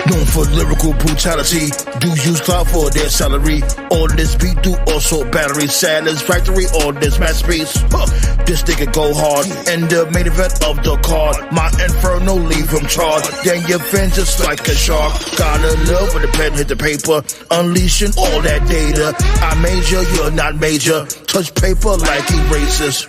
Known for lyrical brutality, do use clout for their salary. On this beat, do also battery satisfactory on this masterpiece. This nigga go hard in the main event of the card. My inferno leave him charred. Then your fin just like a shark. Gotta love when the pen hit the paper, unleashing all that data. I major, you're not major. Touch paper like erasers.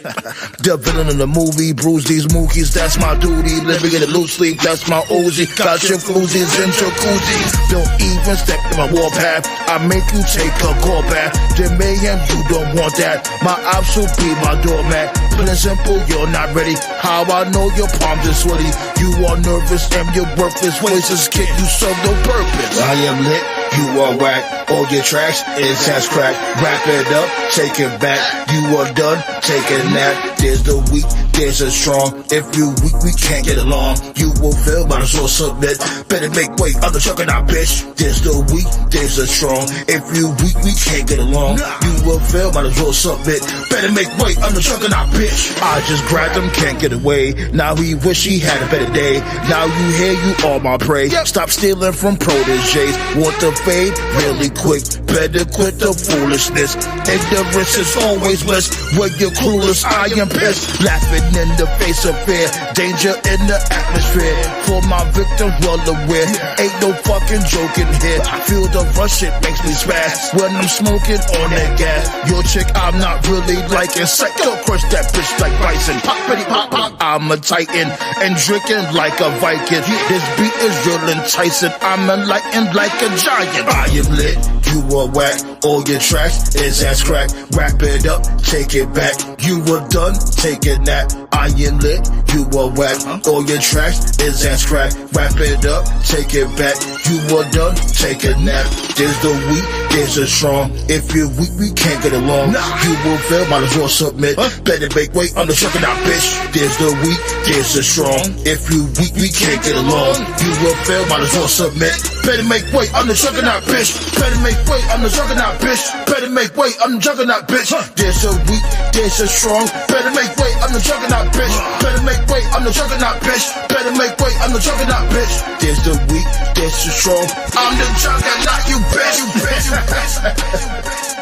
The villain in the movie, bruise these mookies, that's my duty. Living in a loose sleep, that's my Uzi. Got your floozies and jacuzzis. Don't even step in my warpath. I make you take a call back. The mayhem, you don't want that. My ops will be my doormat. Plain and simple, you're not ready. How I know your palms are sweaty. You are nervous and your worthless voices kid. You serve no purpose. I am lit, you are whack. All your tracks is ass crack. Wrap it up, take it back. You are done, take a nap. There's the weak, there's the strong. If you weak, we can't get along. You will fail, might as well submit. Better make way, I'm the juggernaut, bitch. There's the weak, there's the strong. If you weak, we can't get along. You will fail, might as well submit. Better make way, I'm the juggernaut, bitch. I just grabbed him, can't get away. Now he wish he had a better day. Now you hear you all my prey. Stop stealing from proteges. Want the fade really quick. Better quit the foolishness. Ignorance is always bliss. When you're clueless, I am pissed. Laughing in the face of fear. Danger in the atmosphere. For my victims well aware. Ain't no fucking joking here. Feel the rush, it makes me spaz. When I'm smoking on that gas. Your chick I'm not really liking. Psycho crush that bitch like bison. Pop, bitty, pop, pop. I'm a titan and drinking like a Viking. This beat is real enticing. I'm enlightened like a giant. I am lit, you are whack. All your tracks is ass crack. Wrap it up, take it back. You were done, take a nap. I am lit, you are whack. All your tracks is ass crack. Wrap it up, take it back. You were done, take a nap. There's the weak, there's the strong. If you're weak, we can't get along. You will fail, might as well submit. Better make way, I'm the juggernaut, bitch. There's the weak, there's the strong. If you weak, we can't get along. You will fail, might as well submit. Better make way, I'm the juggernaut, bitch. Better make way, I'm the juggernaut, bitch. Better make way, I'm the juggernaut, bitch. There's a weak, there's a strong. Better make way, I'm the juggernaut, bitch. Better make way, I'm the juggernaut, bitch. Better make way, I'm the juggernaut, bitch. There's the weak, there's the strong. I'm the juggernaut, you bitch, you bitch, you bitch.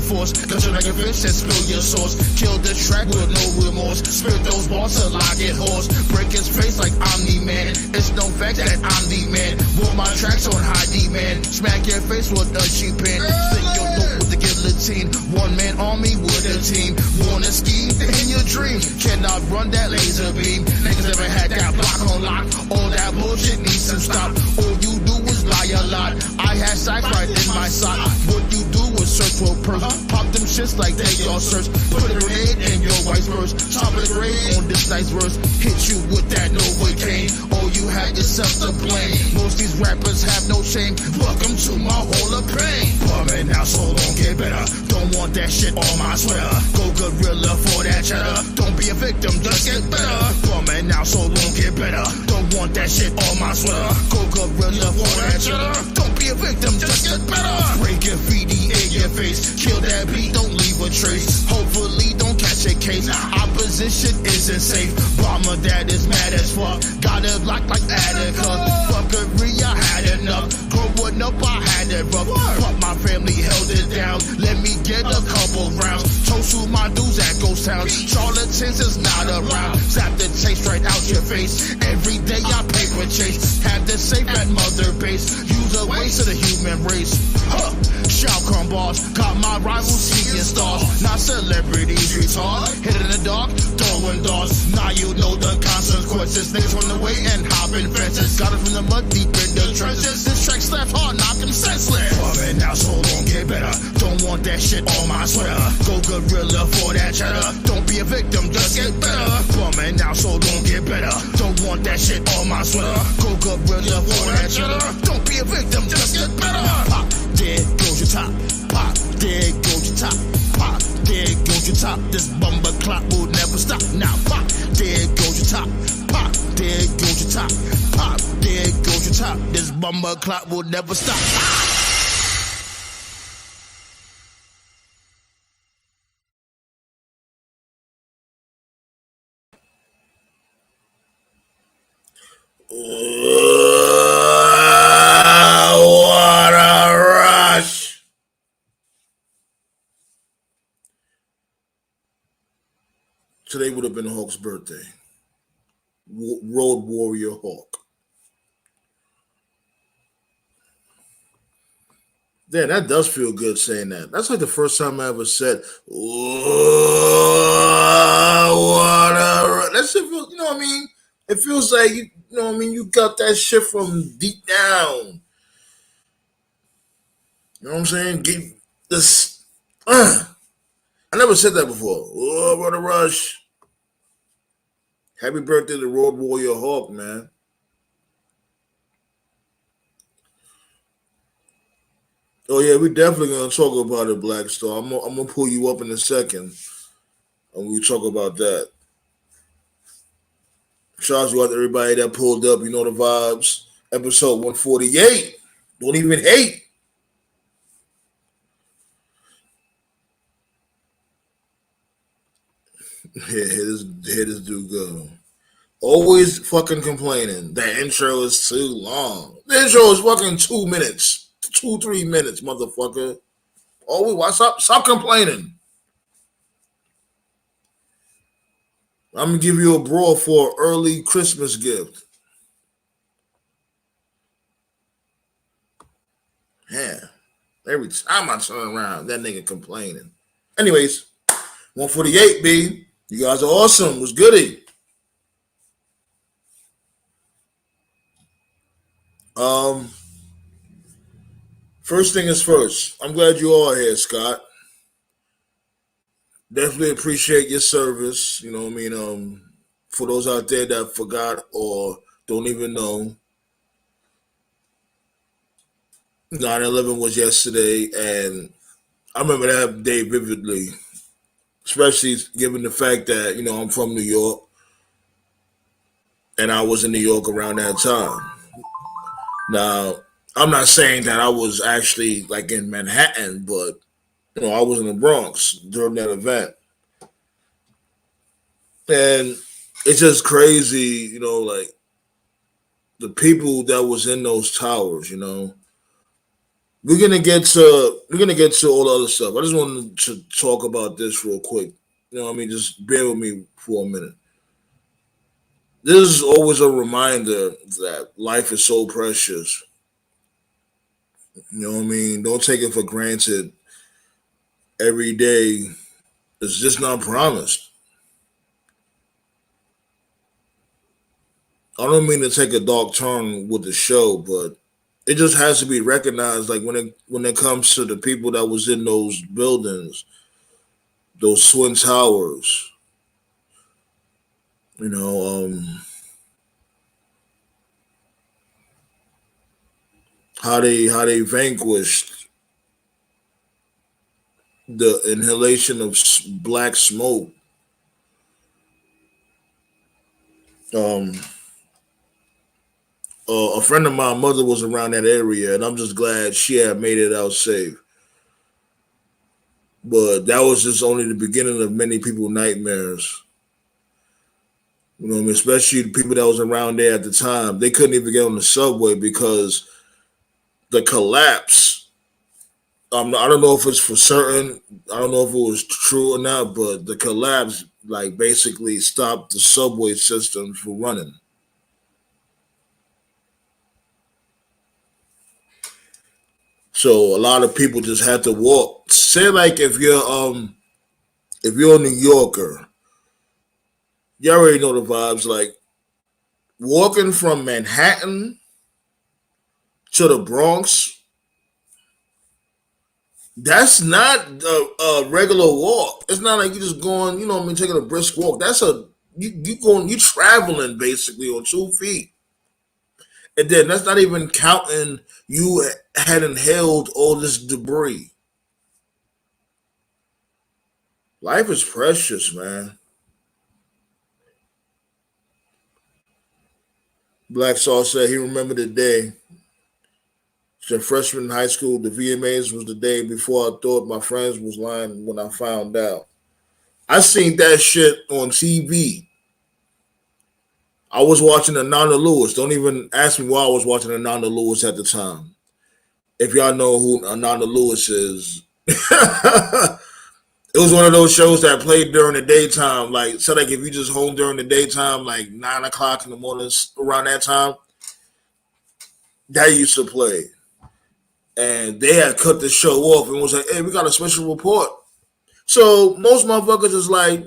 Force, cut you like a fish and spill your sauce. Kill the track with no remorse. Spit those balls till I get hoarse. Break his face like I'm the man. It's no fact that I'm the man. Want my tracks on high demand. Smack your face with a cheap pen. Slit your throat with the guillotine. One man army with a team. Wanna ski in your dream. Cannot run that laser beam. Niggas never had that block on lock. All that bullshit needs to stop. All you do is lie a lot. I had sacks right in my sock. What you do is search for a purse. Pop them shits like they all search. Put a grenade in your wife's purse. Top of the grade on this nice verse. Hit you with that Novocaine. All you had is self to blame. Most these rappers have no shame. Welcome to my hall of pain. Bumming out so long, get better. Don't want that shit on my sweater. Go gorilla for that cheddar. Don't be a victim, just get better. Bumming out so long, get better. Don't want that shit on my sweater. Go gorilla for that cheddar. Don't be a victim, just get better. Break your graffiti in your face. Kill that beat, don't leave a trace. Hopefully don't catch a case. Opposition isn't safe. Bomber that is mad as fuck. Got it locked like Attica. Fuckery, I had enough. Growing up, I had it rough. But my family held it down. Let me get a couple rounds. Toast to my dudes at Ghost Town. Charlatans is not around. Zap the taste right out your face. Every day I paper chase. Had the safe at mother base. Use a waste of the human race. Shout come boss. Got my rivals seeing stars. Not celebrities retard. Hit in the dark, throwing darts. Now you know the consequences. Niggas on the way and hopping fences. Got it from the mud deep in the trenches. This track slaps hard, knock him senseless. Bumming out so long, get better. Don't want that shit on my sweater. Go gorilla for that cheddar. Don't be a victim, just get better. Bumming out so long, get better. Don't want that shit on my sweater. Go gorilla for that cheddar. Don't be a victim, just get better. Pop, there goes your top. Pop, there goes your top. Pop, there goes your top. This bumper clock will never stop. Now pop, Bumper clock will never stop. What a rush! Today would have been Hawk's birthday. Road Warrior Hawk. Yeah, that does feel good saying that. That's like the first time I ever said, what a... That shit feels, you know what I mean? It feels like, you know what I mean? You got that shit from deep down. You know what I'm saying? Get this. I never said that before. Oh, what a rush. Happy birthday to Road Warrior Hawk, man. Oh, yeah, we definitely going to talk about it, Black Star. I'm going to pull you up in a second and we talk about that. Shout out to everybody that pulled up. You know the vibes. Episode 148. Don't even hate. Here this dude go. Always fucking complaining. The intro is too long. The intro is fucking 2 minutes. 3 minutes, motherfucker. Always stop complaining. I'm gonna give you a brawl for an early Christmas gift. Yeah. Every time I turn around, that nigga complaining. Anyways, 148, B. You guys are awesome. What's goody? First thing is first. I'm glad you all are here, Scott. Definitely appreciate your service. You know what I mean? For those out there that forgot or don't even know, 9/11 was yesterday, and I remember that day vividly, especially given the fact that, you know, I'm from New York and I was in New York around that time. Now, I'm not saying that I was actually like in Manhattan, but you know, I was in the Bronx during that event. And it's just crazy, you know, like the people that was in those towers, you know. We're gonna get to all the other stuff. I just wanted to talk about this real quick. You know what I mean? Just bear with me for a minute. This is always a reminder that life is so precious. You know what I mean? Don't take it for granted. Every day is just not promised. I don't mean to take a dark turn with the show, but it just has to be recognized. Like when it comes to the people that was in those buildings, those twin towers, you know, how they vanquished the inhalation of black smoke. Um, a friend of my mother was around that area, and I'm just glad she had made it out safe. But that was just only the beginning of many people's nightmares. You know what I mean? Especially the people that was around there at the time. They couldn't even get on the subway because the collapse. I don't know if it's for certain. I don't know if it was true or not, but the collapse like basically stopped the subway system from running. So a lot of people just had to walk. Say like if you're a New Yorker, you already know the vibes. Like walking from Manhattan to the Bronx, that's not a regular walk. It's not like you just going, you know what I mean, taking a brisk walk. That's you traveling basically on 2 feet. And then that's not even counting you had inhaled all this debris. Life is precious, man. Black Saw said he remembered the day. So freshman in high school, the VMAs was the day before I thought my friends was lying when I found out. I seen that shit on TV. I was watching Ananda Lewis. Don't even ask me why I was watching Ananda Lewis at the time. If y'all know who Ananda Lewis is, it was one of those shows that played during the daytime. Like, so like if you just home during the daytime, like 9 o'clock in the morning, around that time, that used to play. And they had cut the show off and was like, hey, we got a special report. So most motherfuckers is like,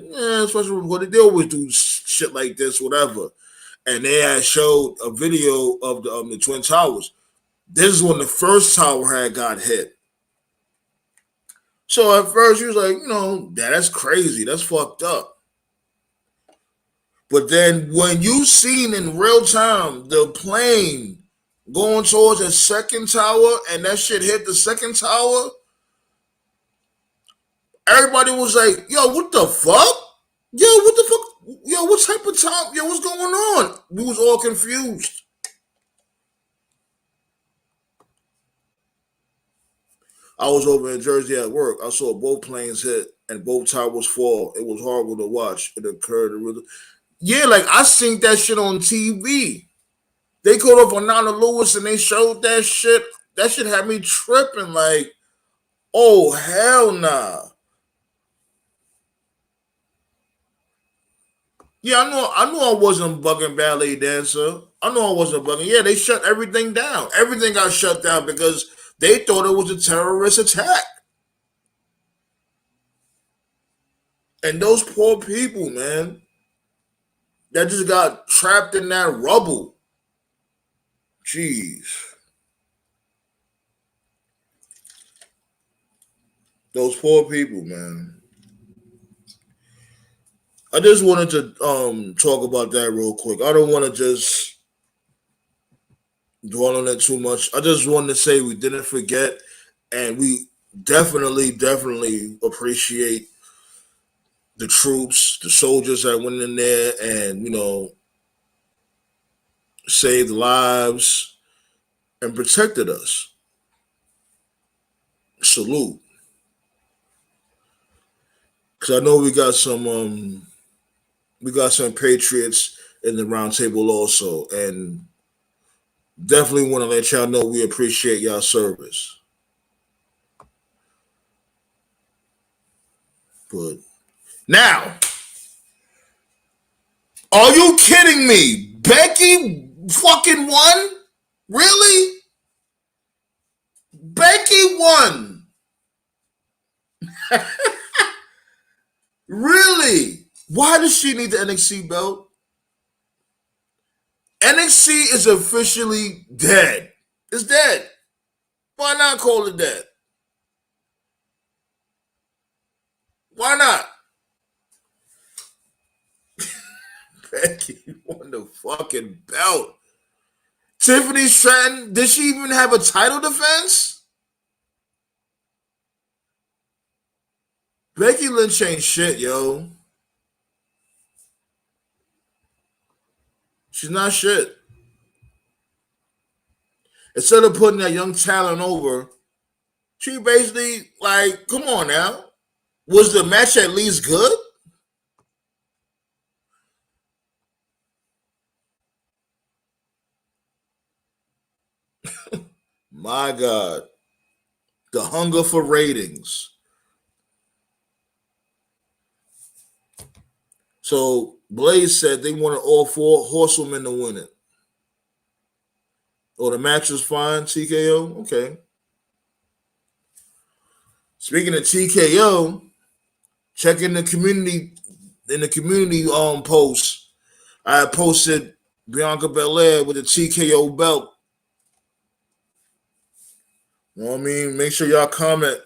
special report. They always do shit like this, whatever. And they had showed a video of the Twin Towers. This is when the first tower had got hit. So at first he was like, that's crazy. That's fucked up. But then when you seen in real time the plane going towards the second tower and that shit hit the second tower, everybody was like, yo, what the fuck? Yo, what the fuck? Yo, what type of time? Yo, what's going on? We was all confused. I was over in Jersey at work. I saw both planes hit and both towers fall. It was horrible to watch. It occurred. Yeah, like I seen that shit on TV. They called up Ananda Lewis and they showed that shit. That shit had me tripping. Like, oh hell nah. Yeah, I knew I wasn't bugging ballet dancer. I knew I wasn't bugging. Yeah, they shut everything down. Everything got shut down because they thought it was a terrorist attack. And those poor people, man, that just got trapped in that rubble. Jeez. Those poor people, man. I just wanted to talk about that real quick. I don't want to just dwell on it too much. I just wanted to say we didn't forget, and we definitely appreciate the troops, the soldiers that went in there and saved lives and protected us. Salute. Because I know we got some patriots in the roundtable also, and definitely want to let y'all know we appreciate y'all service. But now, are you kidding me? Becky fucking won? Really? Becky won. Really? Why does she need the NXT belt? NXT is officially dead. It's dead. Why not call it dead? Why not? Becky won the fucking belt. Tiffany Stratton, did she even have a title defense? Becky Lynch ain't shit, yo. She's not shit. Instead of putting that young talent over, she basically, like, come on now. Was the match at least good? My God. The hunger for ratings. So Blaze said they wanted all four horsewomen to win it. Oh, the match was fine, TKO? Okay. Speaking of TKO, check in the community post. I posted Bianca Belair with the TKO belt. You know what I mean? Make sure y'all comment.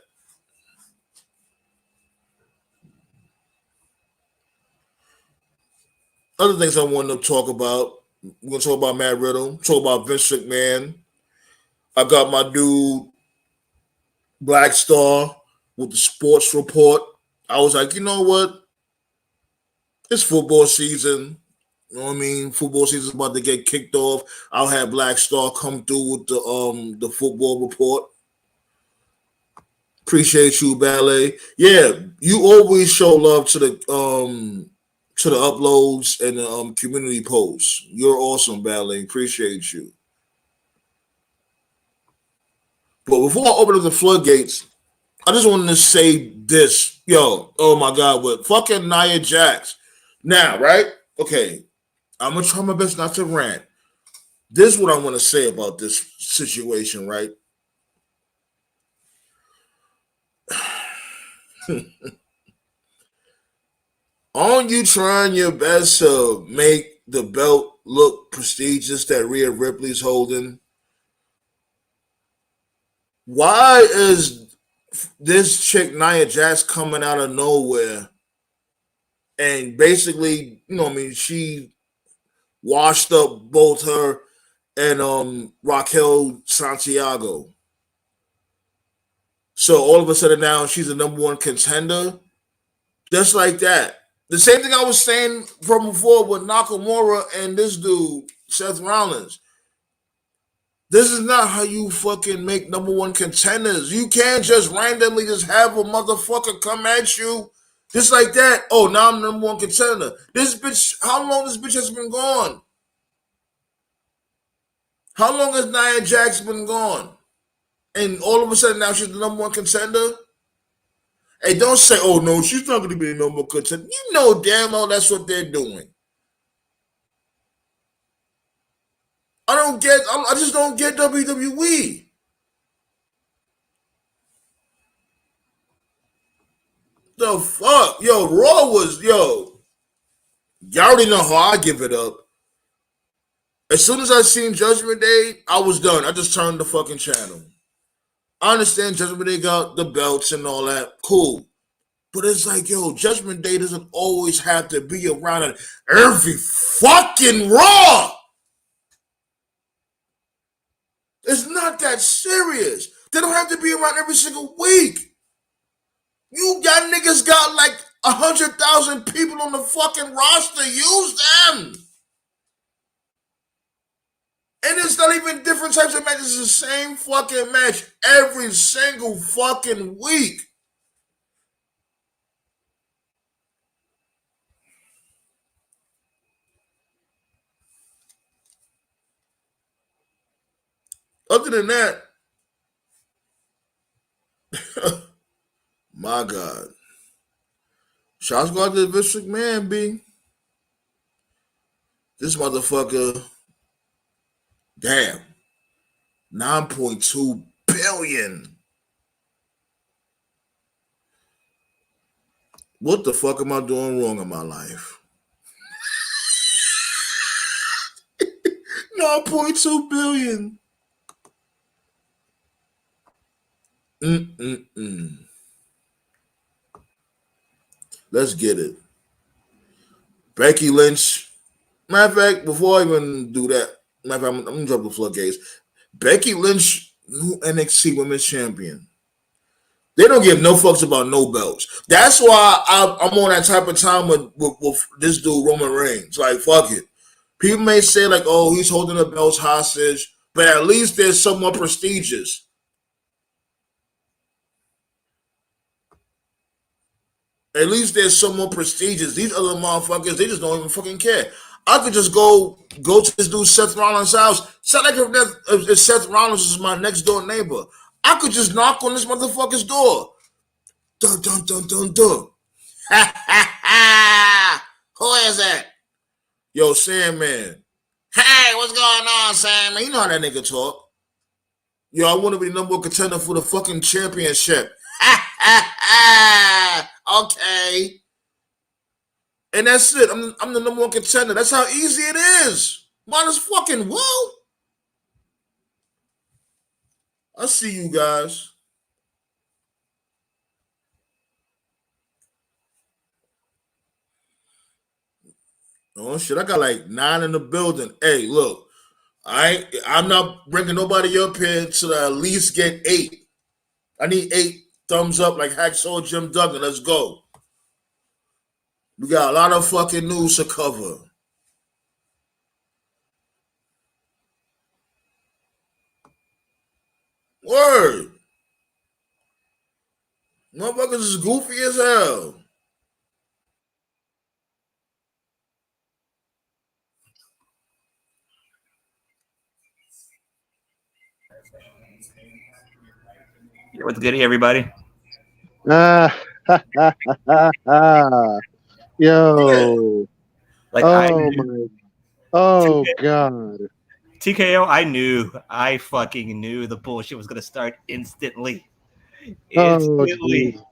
Other things I wanted to talk about. We're going to talk about Matt Riddle, talk about Vince McMahon. I got my dude, Black Star, with the sports report. I was like, you know what? It's football season. You know what I mean? Football season's about to get kicked off. I'll have Black Star come through with the football report. Appreciate you, Ballet. Yeah, you always show love to the uploads and the community posts. You're awesome, Ballet. Appreciate you. But before I open up the floodgates, I just wanted to say this. Yo, oh my God, what fucking Nia Jax. Now, right? Okay. I'm gonna try my best not to rant. This is what I want to say about this situation, right? Aren't you trying your best to make the belt look prestigious that Rhea Ripley's holding? Why is this chick Nia Jax coming out of nowhere and basically, you know what I mean, she washed up both her and Raquel Santiago. So all of a sudden now she's the number one contender. Just like that. The same thing I was saying from before with Nakamura and this dude, Seth Rollins. This is not how you fucking make number one contenders. You can't just randomly just have a motherfucker come at you just like that. Oh, now I'm number one contender. This bitch, how long this bitch has been gone? How long has Nia Jax been gone? And all of a sudden now she's the number one contender? Hey, don't say, oh no, she's not going to be the number one contender. You know damn well that's what they're doing. I just don't get WWE. The fuck? Yo, Raw was, y'all already know how I give it up. As soon as I seen Judgment Day, I was done. I just turned the fucking channel. I understand Judgment Day got the belts and all that. Cool. But it's like, yo, Judgment Day doesn't always have to be around at every fucking Raw. It's not that serious. They don't have to be around every single week. You got niggas got like 100,000 people on the fucking roster. Use them. And it's not even different types of matches. It's the same fucking match every single fucking week. Other than that, my God. Shots go out to Vince McMahon, B. This motherfucker, damn, 9.2 billion. What the fuck am I doing wrong in my life? 9.2 billion. Let's get it. Becky Lynch. Matter of fact, before I even do that, I'm gonna drop the floodgates. Becky Lynch, new NXT Women's Champion. They don't give no fucks about no belts. That's why I'm on that type of time with this dude Roman Reigns. Like, fuck it. People may say like, oh, he's holding the belts hostage, but at least they're somewhat prestigious. At least they're somewhat prestigious. These other motherfuckers, they just don't even fucking care. I could just go to this dude Seth Rollins' house. Sound like if Seth Rollins is my next door neighbor. I could just knock on this motherfucker's door. Dun dun dun dun dun. Ha ha ha! Who is it? Yo, Sandman. Hey, what's going on, Sandman? You know how that nigga talk. Yo, I want to be the number one contender for the fucking championship. Ha ha ha! Okay. And that's it. I'm the number one contender. That's how easy it is. Might as fucking well. I see you guys. Oh shit! I got like 9 in the building. Hey, look, I'm not bringing nobody up here to at least get 8. I need 8 thumbs up, like Hacksaw Jim Duggan. Let's go. We got a lot of fucking news to cover. Word. Motherfuckers is goofy as hell. What's good, everybody? Ah, Yeah. yo. Like I Oh knew my. Oh God. TKO, I fucking knew the bullshit was gonna start instantly. Oh Instantly. Jesus.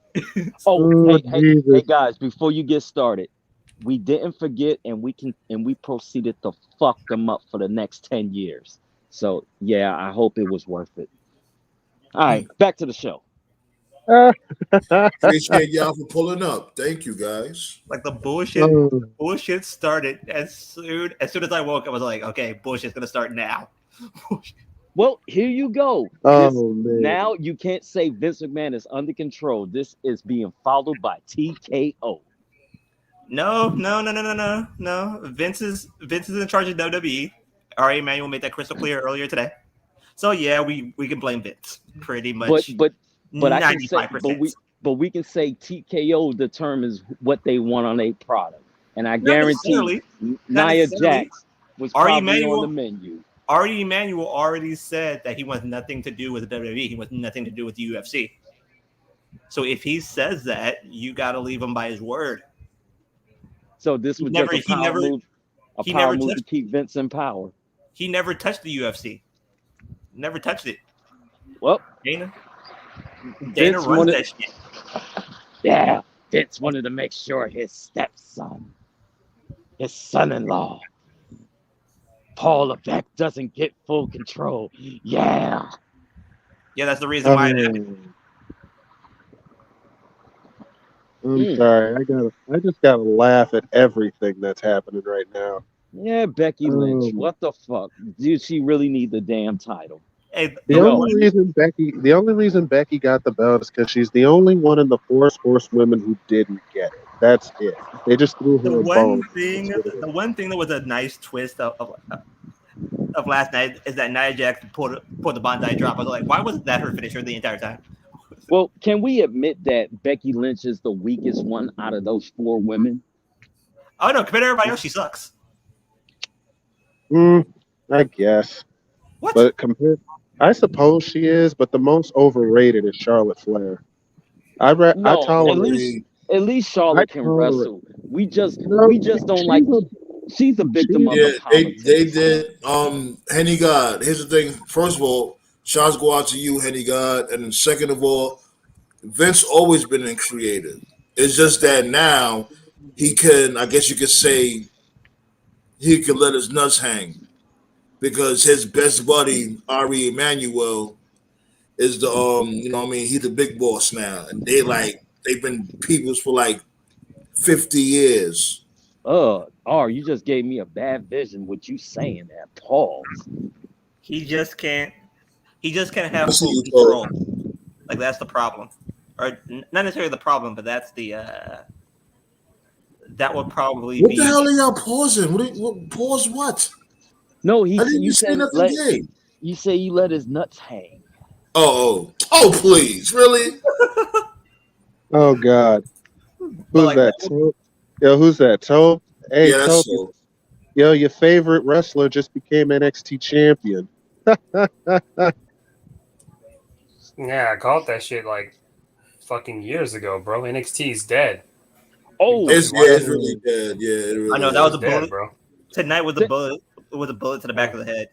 Oh, Oh hey, Jesus. guys! Before you get started, we didn't forget, and we proceeded to fuck them up for the next 10 years. So yeah, I hope it was worth it. All right, back to the show. Appreciate y'all for pulling up. Thank you guys. Like the Oh, bullshit started as soon as I woke. I was like, okay, bullshit's gonna start now. Well, here you go. This oh man. now you can't say Vince McMahon is under control. This is being followed by TKO. No, no, no, no, no, no, no. Vince is in charge of WWE. R.A. Emanuel made that crystal clear earlier today. So yeah, we can blame Vince pretty But much but but I can say, 95%. but we can say TKO determines what they want on a product, and I Not guarantee necessarily. Not Nia necessarily. Jax was Ari probably on the Emanuel menu. Ari Emanuel already said that he wants nothing to do with the WWE. He wants nothing to do with the UFC. So if he says that, you got to leave him by his word. So this He was never just he never a he power never move to touched keep Vince in power. he never touched the UFC. Never touched it. Well, Dana Dana Vince runs wanted, that shit. yeah, Vince wanted to make sure his stepson, his son-in-law, Paul Levesque, doesn't get full control. Yeah. Yeah, that's the reason why it happened. Oh. I'm Mm. sorry. I just gotta laugh at everything that's happening right now. Yeah, Becky Lynch. Um, What the fuck? Did she really need the damn title? Hey, the the No. only one reason Becky got the belt is because she's the only one in the Force Horsewomen who didn't get it. That's it. They just threw the her a one bone. thing That's what it the is. one thing that was a nice twist of last night is that Nia Jax pulled the bonsai drop. I was like, why wasn't that her finisher the entire time? Well, can we admit that Becky Lynch is the weakest one out of those four women? Oh no, compared to everybody else, she sucks. Mm, I guess. What? But compared, I suppose she is, but the most overrated is Charlotte Flair. I No, tolerate Agreed. at least I Charlotte can tolerate. wrestle. We No, just don't like. She's a victim she's of the Yeah, they politics. did. Henny God. Here's the thing. First of all, shots go out to you, Henny God, and then second of all, Vince always been in creative. It's just that now he can. I guess you could say he could let his nuts hang because his best buddy Ari Emanuel is the what I mean, he's the big boss now, and they've been peoples for like 50 years. You just gave me a bad vision. What you saying that? Pause. He just can't. He just can't I have see full you, control. Cole. Like that's the problem, or not necessarily the problem, but that's the that would probably What the be. hell are y'all pausing? What pause? What? No, I didn't even you say said nothing let gay. you say you let his nuts hang. Please, really? Oh God, But who's like that that? would, Tope? Yo, who's that? Tope? Hey, Yeah, that's Tope. so. Yo, your favorite wrestler just became NXT champion. Yeah, I called that shit like fucking years ago, bro. NXT's dead. You can Oh, fucking It's yeah, watch it's it. really Oh, dead. Yeah, it I really know that was It's a is. dead, bullet. bro. Tonight was a since, bullet. It was a bullet to the back of the head.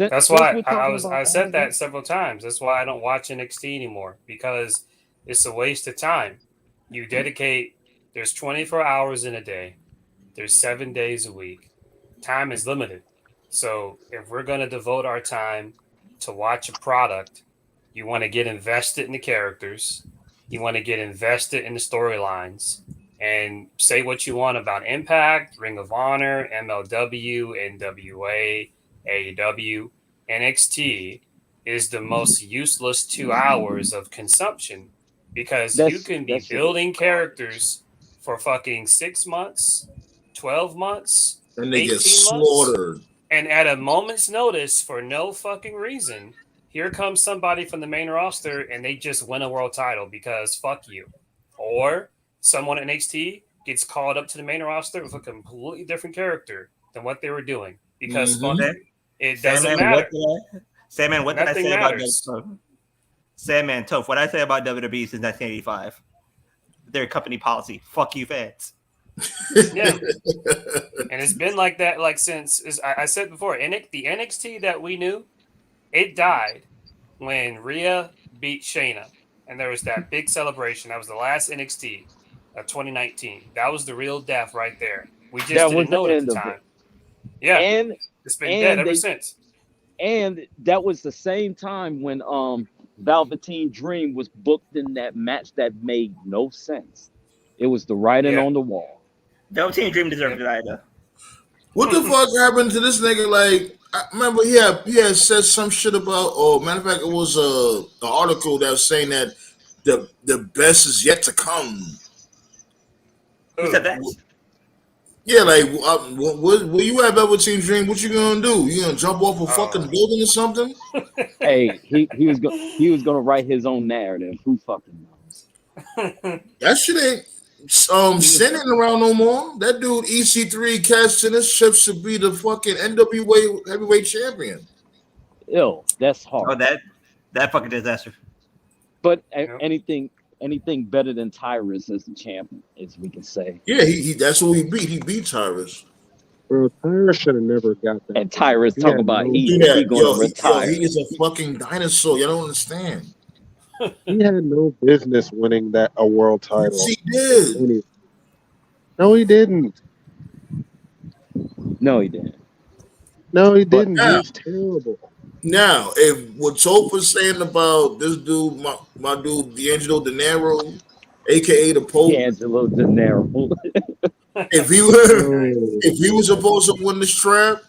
That's since why we're talking I about all said of that, that several times. That's why I don't watch NXT anymore because it's a waste of time. You dedicate there's 24 hours in a day. There's 7 days a week. Time is limited. So if we're going to devote our time to watch a product, you want to get invested in the characters, you want to get invested in the storylines, and say what you want about Impact, Ring of Honor, MLW, NWA, AEW. NXT is the most useless 2 hours of consumption because you can be that shit is building garbage. characters for fucking 6 months, 12 months, And they get 18 months, slaughtered. and at a moment's notice for no fucking reason, here comes somebody from the main roster and they just win a world title because fuck you. Or someone at NXT gets called up to the main roster with a completely different character than what they were doing because fuck you. It doesn't matter. Sandman, what did I say matters. about Sandman, Toph, what did I say about WWE since 1985? Their company policy. Fuck you, fans. Yeah. And it's been like that like since I said before, the NXT that we knew, it died when Rhea beat Shayna. And there was that big celebration. That was the last NXT of 2019. That was the real death right there. We just didn't know it at the time. Yeah. And it's been dead ever since. And that was the same time when Velveteen Dream was booked in that match that made no sense. It was the writing on the wall. Velveteen Dream deserved it either. What the fuck happened to this nigga? Like, I remember he had said some shit about. Oh, matter of fact, it was an article that was saying that the best is yet to come. Who said that? Yeah, like, where you at, Velveteen Dream? What you gonna do? You gonna jump off a fucking building or something? Hey, he was gonna write his own narrative. Who fucking knows? That shit ain't sending around no more. That dude EC3 cashed in his chips to be the fucking NWA heavyweight champion. Ew, that's hard. Oh, that fucking disaster. But anything better than Tyrus as the champion, as we can say. Yeah, he that's who he beat. He beat Tyrus. Bro, Tyrus should have never got that. And Tyrus talking about he going to retire. He is a fucking dinosaur. You don't understand. He had no business winning a world title. Yes, he did. No, he didn't. No, he didn't. No, he didn't. He was terrible. Now, if what Toph was saying about this dude, my dude D'Angelo De Niro, aka the Pope, D'Angelo De Niro. if he was supposed to win the strap,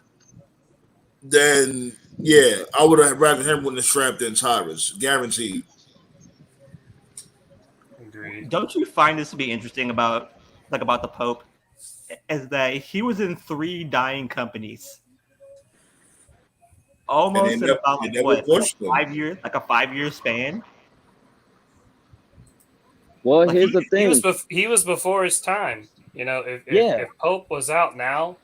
then yeah, I would have rather him win the strap than Tyrus, guaranteed. Agreed. Don't you find this to be interesting about the Pope? Is that he was in 3 dying companies. Almost in about what, 5 years, like a 5-year span. Well, like here's the thing: he was before his time. You know, if Pope was out now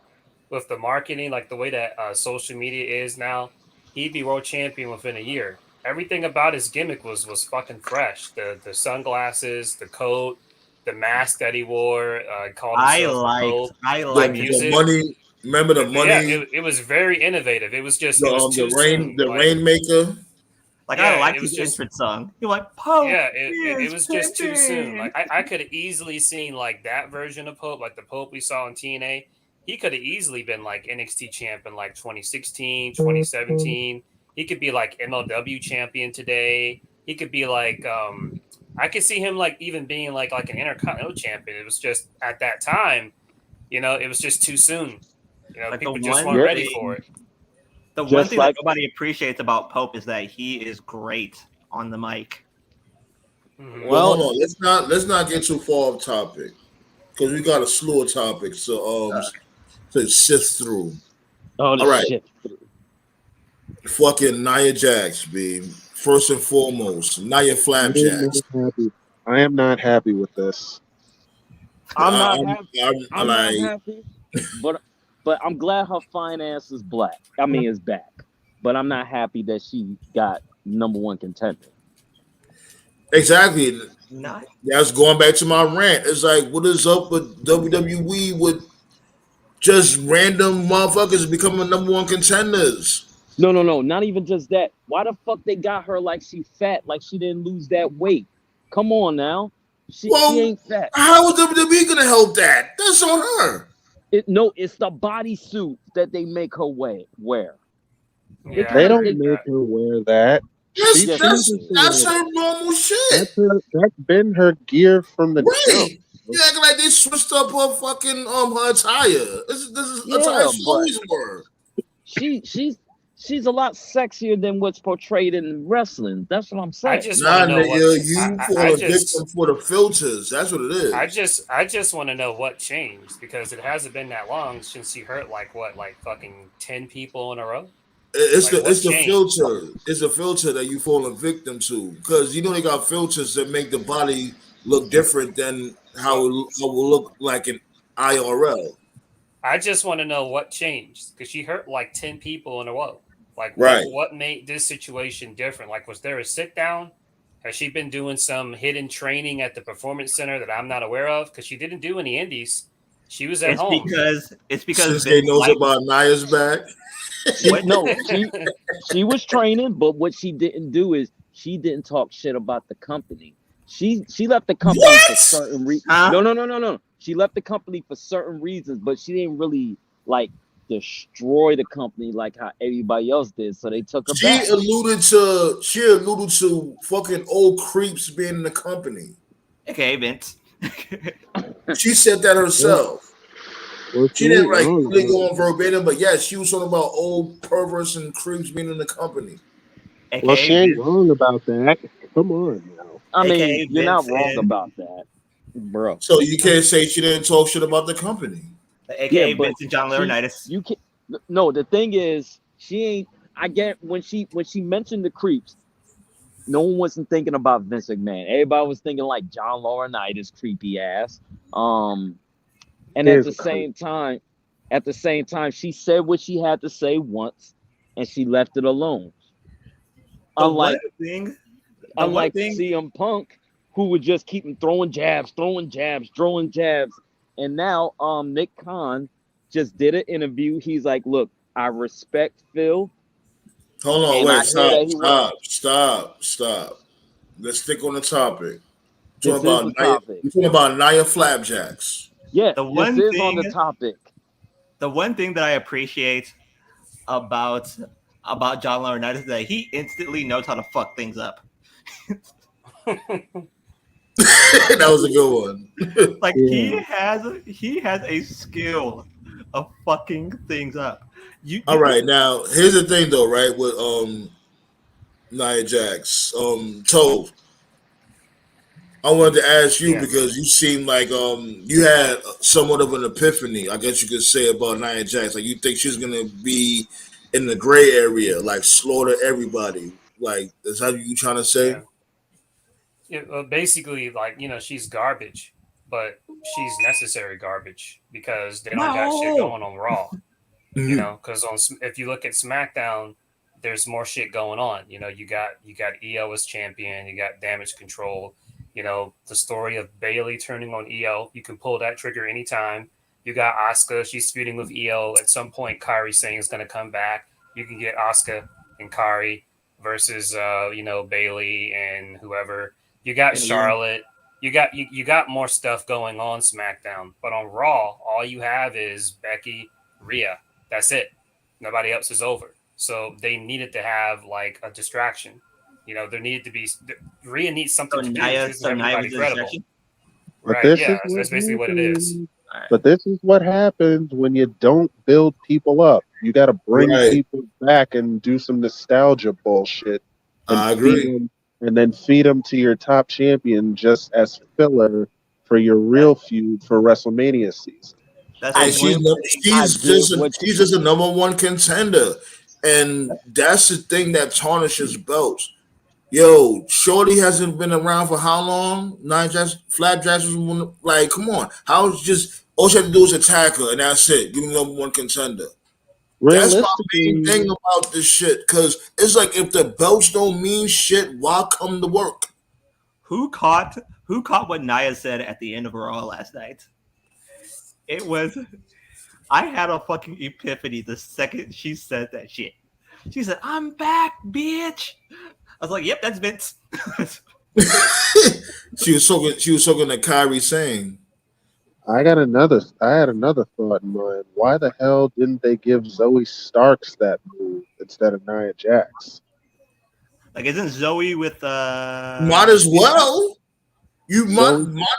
with the marketing, like the way that social media is now, he'd be world champion within a year. Everything about his gimmick was fucking fresh. The sunglasses, the coat, the mask that he wore. Called himself I like the money. Remember the money? Yeah, it was very innovative. It was just the Rainmaker. Like I like his entrance song. You're like Pope. Yeah, it was just too soon. Like I could have easily seen like that version of Pope, like the Pope we saw in TNA. He could have easily been like NXT champ in like 2016, 2017. He could be like MLW champion today. He could be like I could see him like even being like an Intercontinental champion. It was just at that time, you know, it was just too soon. You know, like people just weren't ready for it. The one thing that nobody appreciates about Pope is that he is great on the mic. Mm-hmm. Well, hold on. Let's not get too far off topic because we got a slew of topics to sift through. All right. Shit. Fucking Nia Jax, B. First and foremost, Nia Flapjacks. I am not happy with this. I'm not happy. But I'm glad her finance is is back. But I'm not happy that she got #1 contender. Exactly. That's going back to my rant. It's like, what is up with WWE with just random motherfuckers becoming #1 contenders? No. Not even just that. Why the fuck they got her like she fat, like she didn't lose that weight? Come on now. She ain't fat. How is WWE going to help that? That's on her. It's the bodysuit that they make her wear. Yeah, they don't make her wear that. That's her normal shit. That's been her gear from the jump. You acting like they switched up her fucking her attire. This is attire she always wore. She's a lot sexier than what's portrayed in wrestling. That's what I'm saying. I just want to know victim for the filters. That's what it is. I just want to know what changed because it hasn't been that long since she hurt like fucking 10 people in a row. It's Like, the what it's the changed? filter. It's a filter that you falling victim to because they got filters that make the body look different than how it will look like in IRL. I just want to know what changed because she hurt like 10 people in a row. Like, Right. what made this situation different? Like, was there a sit down? Has she been doing some hidden training at the performance center that I'm not aware of? Because she didn't do any indies. She was at It's home. because Since they Vince knows likes about Naya's back. She was training, but what she didn't do is she didn't talk shit about the company. She left the company for What? certain reasons. Huh? No. She left the company for certain reasons, but she didn't really like destroy the company like how everybody else did. So they took her She back. alluded to fucking old creeps being in the company. okay, Vince. She said that herself. Well, She she didn't ain't like wrong really about go it. on verbatim, but yeah, she was talking about old perverts and creeps being in the company. Well, she AKA ain't Vince, wrong about that. Come on now. I mean, AKA you're not Vince wrong and about that, bro. So you can't say she didn't talk shit about the company. Yeah, AKA but Vince and John Laurinaitis. you can no. The thing is, she ain't. I get when she mentioned the creeps. No one wasn't thinking about Vince McMahon. Everybody was thinking like John Laurinaitis, creepy ass. And Here's a creep. at the same time, she said what she had to say once, and she left it alone. The one Unlike thing, the one thing, CM Punk, who would just keep throwing jabs, and now Nick Khan just did an interview. He's like, "Look, I respect Phil, Hold on, and wait, I hear that he was." stop. Let's stick on the topic. This is the topic. We're talking about Nia Flapjacks. Yes, the this one is on the thing, topic. the one thing that I appreciate about John Laurinaitis is that he instantly knows how to fuck things up. That was a good one. Like Yeah. he has a skill of fucking things up. All right, now here's the thing though, right? With Nia Jax, Tove. I wanted to ask you because you seem like you had somewhat of an epiphany, I guess you could say, about Nia Jax. Like you think she's gonna be in the gray area, like slaughter everybody. Like is that what you trying to say? Basically, like, she's garbage, but she's necessary garbage because they don't got shit going on Raw. Because if you look at SmackDown, there's more shit going on. You got EO as champion, you got Damage Control. The story of Bailey turning on EO. You can pull that trigger anytime. You got Asuka. She's feuding with EO. At some point, Kairi Sane is going to come back. You can get Asuka and Kairi versus, Bailey and whoever. You got Charlotte. You got more stuff going on SmackDown. But on Raw, all you have is Becky, Rhea. That's it. Nobody else is over. So they needed to have like a distraction. There needed to be Rhea needs something to do. So Nia was a distraction. But Right? this Yeah, is that's basically what it is. Right. But this is what happens when you don't build people up. You got to bring people back and do some nostalgia bullshit. And I agree. then feed them to your top champion just as filler for your real feud for WrestleMania season. She's just a number one contender, and that's the thing that tarnishes belts. Yo, Shorty hasn't been around for how long? Flapjacks was like, come on. How just all she had to do is attack her, and that's it. You're the number one contender. That's my main thing about this shit, because it's like if the belts don't mean shit, why come to work? Who caught what Nia said at the end of Raw last night? It was, I had a fucking epiphany the second she said that shit. She said, "I'm back, bitch." I was like, "Yep, that's Vince." She was talking to Kairi Sane. I had another thought in mind. Why the hell didn't they give Zoe Starks that move instead of Nia Jax? Like, isn't Zoe with Might as well. You might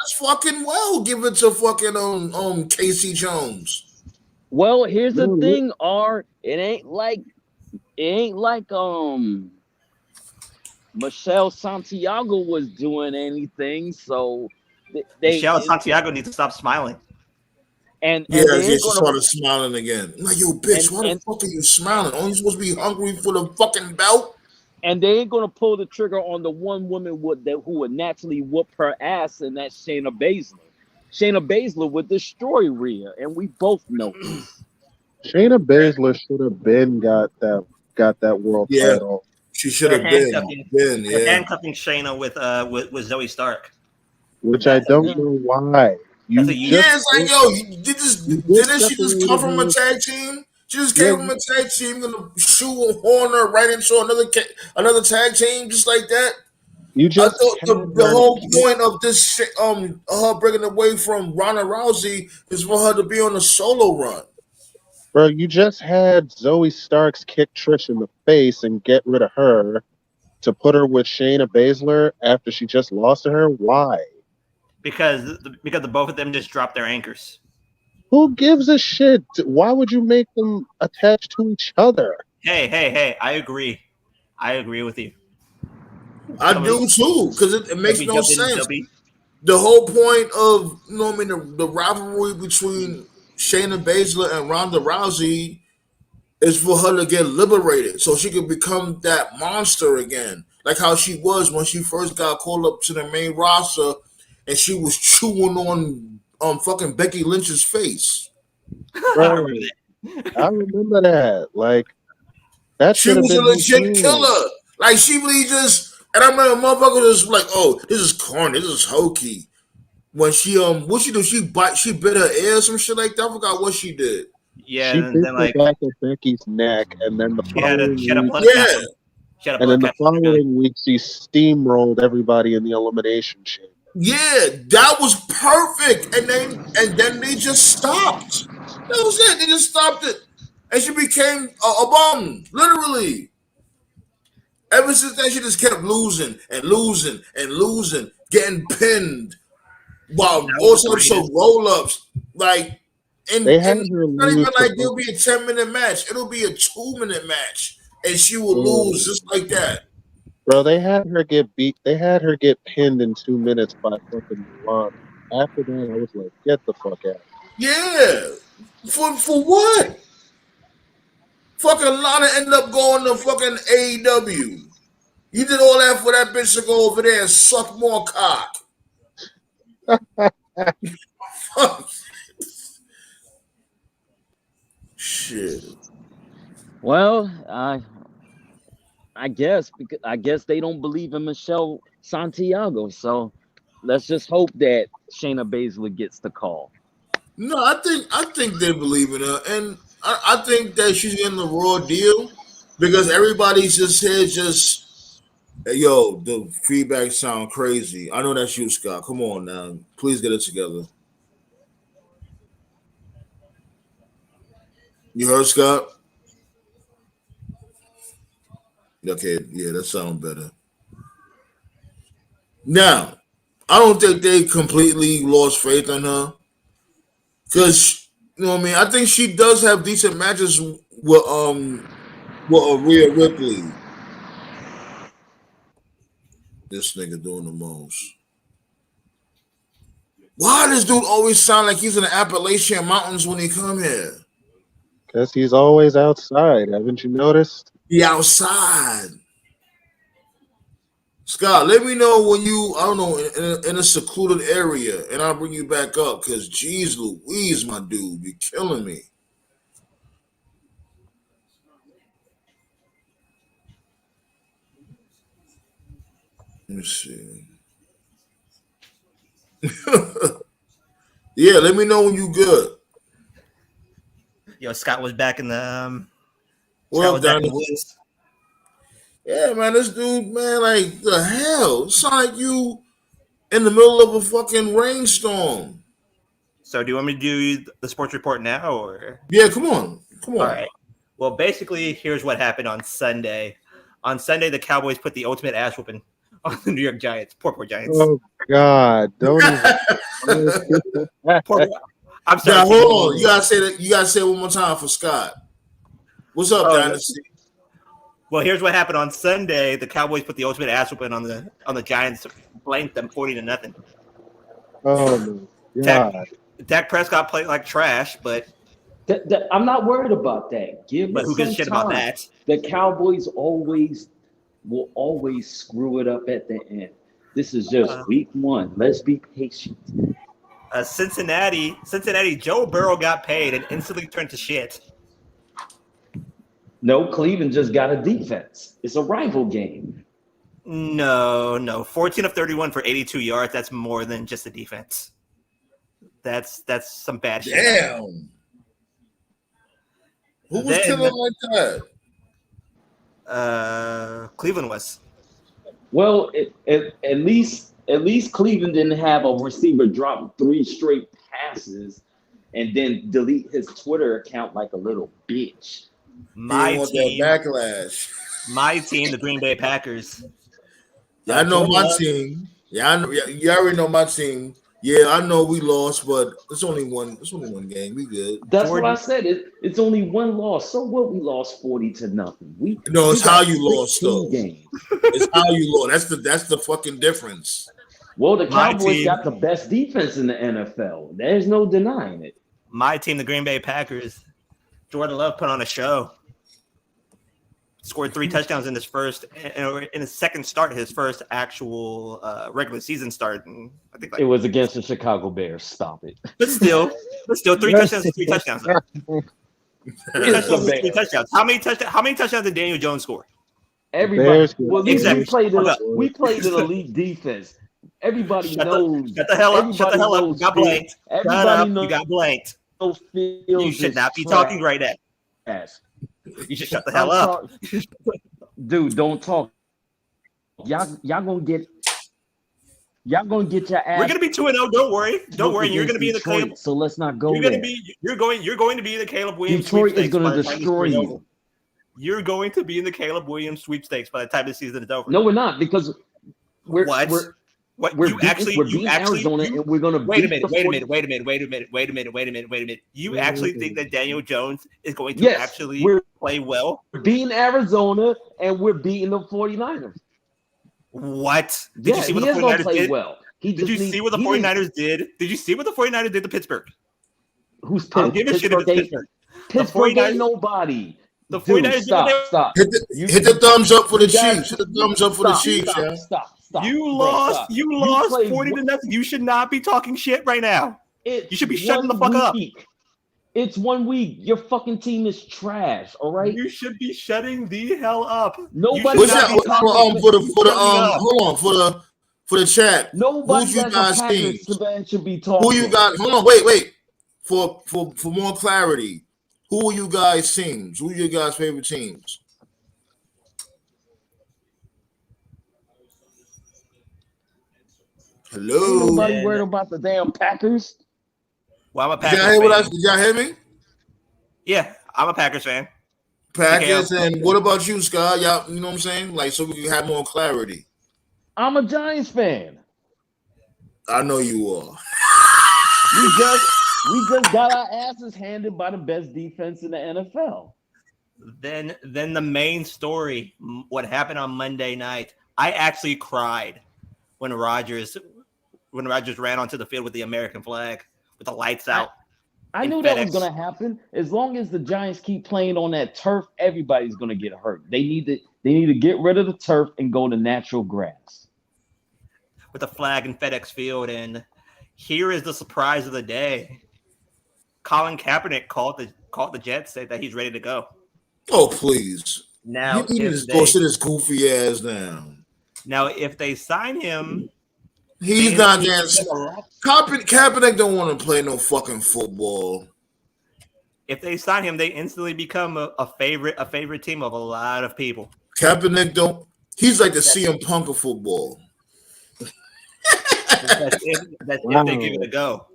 as fucking well give it to fucking Casey Jones. Well, here's the thing, it ain't like Michelle Santiago was doing anything, so Michelle Santiago needs to stop smiling. and Yeah, they yeah, ain't she gonna started smiling again. I'm like, yo, bitch, why the and fuck are you smiling? Aren't you supposed to be hungry for the fucking belt? and they ain't gonna pull the trigger on the one woman who would naturally whoop her ass, and that's Shayna Baszler. Shayna Baszler would destroy Rhea, and we both know this. Shayna Baszler should have been got that world Yeah, title, she should They're have been. handcuffing. They're Yeah. handcuffing Shayna with Zoe Stark. which I That's don't Yeah. know why. that's a You huge. just Yeah, it's like, yo, didn't she just come separated from a her. tag team? She just Yeah, came from a tag team, gonna shoehorn her right into another tag team, just like that. you I just thought had the her. whole point of this her breaking away from Ronda Rousey is for her to be on a solo run. Bro, you just had Zoe Starks kick Trish in the face and get rid of her to put her with Shayna Baszler after she just lost to her. Why? because the both of them just dropped their anchors. Who gives a shit? Why would you make them attached to each other? Hey! I agree. I agree with you. I Some of do too, because it they'll makes be no jumping. sense. They'll be The whole point of the rivalry between Shayna Baszler and Ronda Rousey is for her to get liberated so she can become that monster again. Like how she was when she first got called up to the main roster and she was chewing on fucking Becky Lynch's face. I Bro, remember I remember that. Like, that She should have was a been her legit thing. killer. Like she really just and I remember motherfucker was like, oh, this is corny, this is hokey. When she what she do? She bit her ear or some shit like that. I forgot what she did. Yeah, She and bit then the like back of Becky's neck, and then the she had a following week, blood Yeah. capsule. She had a and blood then the capsule. following week, she steamrolled everybody in the elimination chamber. Yeah, that was perfect. And then they just stopped. That was it. They just stopped it. And she became a bum, literally. Ever since then, she just kept losing and losing and losing, getting pinned while That was all the types of greatest. roll ups. Like, They and had her it's not even lose to like both. it'll be a 10-minute match. It'll be a 2-minute match. And she will Bro, lose just like that. bro, they had her get beat. They had her get pinned in 2 minutes by fucking Lana. After that, I was like, get the fuck out. Yeah. For what? Fucking Lana ended up going to fucking AEW. You did all that for that bitch to go over there and suck more cock. Shit. Well, I guess because I guess they don't believe in Michelle Santiago, so let's just hope that Shayna Baszler gets the call. No, I think they believe in her, and I think that she's getting the raw deal because everybody's just here just. Hey, yo, the feedback sound crazy. I know that's you, Scott. Come on now, please get it together. You heard Scott? Okay, yeah, that sounds better. Now, I don't think they completely lost faith in her because you know what I mean. I think she does have decent matches with Rhea Ripley. This nigga doing the most. Why does dude always sound like he's in the Appalachian Mountains when he come here? Because he's always outside. Haven't you noticed? He outside. Scott, let me know when you, I don't know, in a secluded area, and I'll bring you back up. Cause, geez, Louise, my dude, you're killing me. Let me see. Yeah, let me know when you good. Yo, Scott was back in the What Scott up, was back in the Dynasty? woods. Yeah, man, this dude, man, like the hell, it sound like you in the middle of a fucking rainstorm. So, do you want me to do the sports report now, or? Yeah, come on, come All on. right. Well, basically, here's what happened on Sunday. On Sunday, the Cowboys put the ultimate ass whooping on the New York Giants. Poor Giants. Oh God! Don't even. Poor, I'm sorry. Now hold on, you gotta say that. You gotta say it one more time for Scott. What's up, Oh, Dynasty? well, here's what happened on Sunday. The Cowboys put the ultimate ass whooping on the Giants, blanked them 40-0. Oh my Tech, God! Dak Prescott played like trash, but I'm not worried about that. Give it who gives a some shit about time. that? The Cowboys will always screw it up at the end. This is just week one. Let's be patient. Cincinnati, Joe Burrow got paid and instantly turned to shit. No, Cleveland just got a defense. It's a rival game. No. 14 of 31 for 82 yards. That's more than just a defense. That's some bad shit. Damn. Who was killing like that? Cleveland was. Well, at least Cleveland didn't have a receiver drop 3 straight passes and then delete his Twitter account like a little bitch. My team, backlash. My team, the Green Bay Packers. Yeah, I know my team. Yeah, I know. Yeah, you already know my team. Yeah, I know we lost, but it's only one. It's only one game. We good. That's what I said. It's only one loss. So what? We lost 40-0. It's how you lost, though. Games. It's how you lost. That's the fucking difference. Well, the Cowboys got the best defense in the NFL. There's no denying it. My team, the Green Bay Packers. Jordan Love put on a show. Scored 3 touchdowns in his second start, his first actual regular season start. And I think it was against the Chicago Bears. Stop it. But still 3 touchdowns, 3 touchdowns. 3 touchdowns. How many touchdowns did Daniel Jones score? Everybody. Well, we played an elite defense. Everybody knows. Shut the hell up. Shut the hell up. You got blanked. You got blanked. You should not be talking right now. You should shut the hell up. Dude, don't talk. Y'all gonna get your ass. We're gonna be 2-0. Don't worry. You're gonna be in the Caleb. So let's not go You're there. going to be in the Caleb Williams. Detroit is gonna destroy you. You're going to be in the Caleb Williams sweepstakes by the time the season is over. No, we're not, because we're beating Arizona, and we're gonna wait a minute. You actually think that Daniel Jones is going to actually play well? We're beating Arizona, and we're beating the 49ers. What? Did you see what the 49ers did? Well. Did you see what the 49ers did? Did you see what the 49ers did to Pittsburgh? Who's Pittsburgh? Give a shit if it's Pittsburgh. Pittsburgh ain't nobody. The 49ers stop. Hit the thumbs up for the Chiefs. Hit the thumbs up for the Chiefs. Stop. You lost 40-0. You should not be talking shit right now. You should be shutting the fuck up. It's 1 week. Your fucking team is trash. All right. You should be shutting the hell up. Nobody. Hold on for the chat. Nobody. Who's you guys team? Should be talking. Who you got? Hold on. Wait. For more clarity, who are you guys teams? Who are your guys' favorite teams? Hello. Ain't nobody worried about the damn Packers. Well, I'm a Packers fan. fan. Did y'all hear me? Yeah, I'm a Packers fan. Packers, and what about you, Scott? Y'all, you know what I'm saying? Like, so we can have more clarity. I'm a Giants fan. I know you are. We just got our asses handed by the best defense in the NFL. Then the main story, what happened on Monday night. I actually cried when Rodgers ran onto the field with the American flag with the lights out. I knew that was going to happen. As long as the Giants keep playing on that turf, everybody's going to get hurt. They need to get rid of the turf and go to natural grass. With the flag in FedEx Field, and here is the surprise of the day. Colin Kaepernick called the Jets, said that he's ready to go. Oh, please. Now he just go sit his goofy ass down. Now, if they sign him, he's not getting. Kaepernick don't want to play no fucking football. If they sign him, they instantly become a favorite team of a lot of people. Kaepernick don't. He's like the CM Punk of football. That's if they give it a go.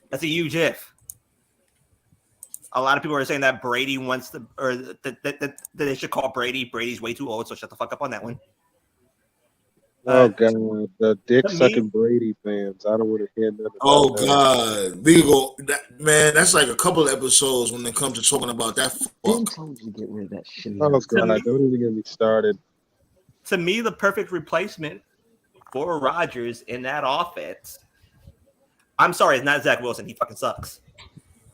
That's a huge if. A lot of people are saying that Brady wants to, or that they should call Brady. Brady's way too old, so shut the fuck up on that one. Oh God, the dick sucking Brady fans. I don't want to hear nothing. Oh God, we go, man. That's like a couple of episodes when it comes to talking about that. I told you to get rid of that shit. Oh God, don't even get me started. To me, the perfect replacement for Rodgers in that offense I'm sorry, it's not Zach Wilson. He fucking sucks.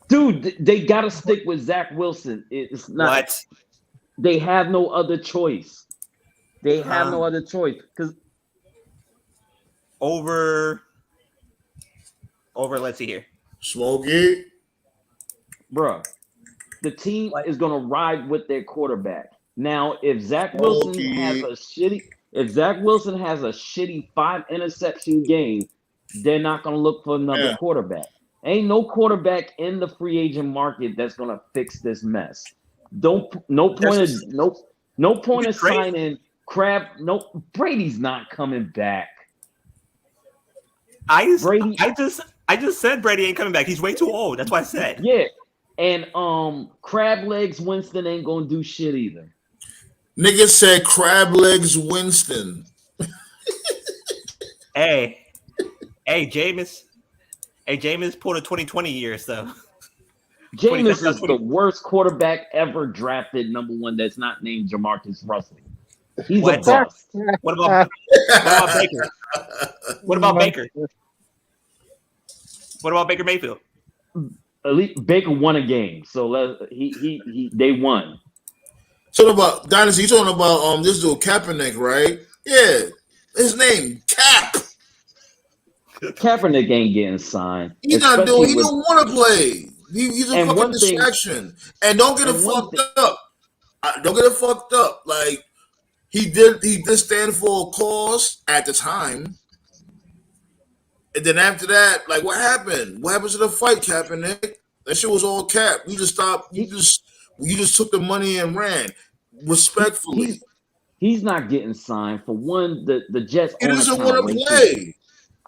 Dude, they gotta stick with Zach Wilson. It's not. What? They have no other choice. They have no other choice because over. Let's see here. Smokey. Bruh, the team is gonna ride with their quarterback. Now, if Zach Wilson has a shitty 5 interception game, they're not gonna look for another quarterback. Ain't no quarterback in the free agent market that's gonna fix this mess. No point of signing Crab. No, Brady's not coming back. I just said Brady ain't coming back. He's way too old. That's why I said. Yeah. And Crab Legs Winston ain't gonna do shit either. Nigga said Crab Legs Winston. Hey, Jameis. Hey, Jameis pulled a 2020 year, so. Jameis is the worst quarterback ever drafted, number one, that's not named Jamarcus Russell. He's a bust. What about Baker? What about Baker? What about Baker Mayfield? At least Baker won a game, so they won. Talking about Dynasty, you talking about this dude Kaepernick, right? Yeah, his name Cap. Kaepernick ain't getting signed. He don't want to play. He's a fucking distraction. And don't get it fucked up. Don't get it fucked up. Like he did stand for a cause at the time. And then after that, like what happened? What happened to the fight, Kaepernick? That shit was all cap. You just stopped. You just took the money and ran. Respectfully. He's not getting signed. For one, the Jets. He doesn't want to play.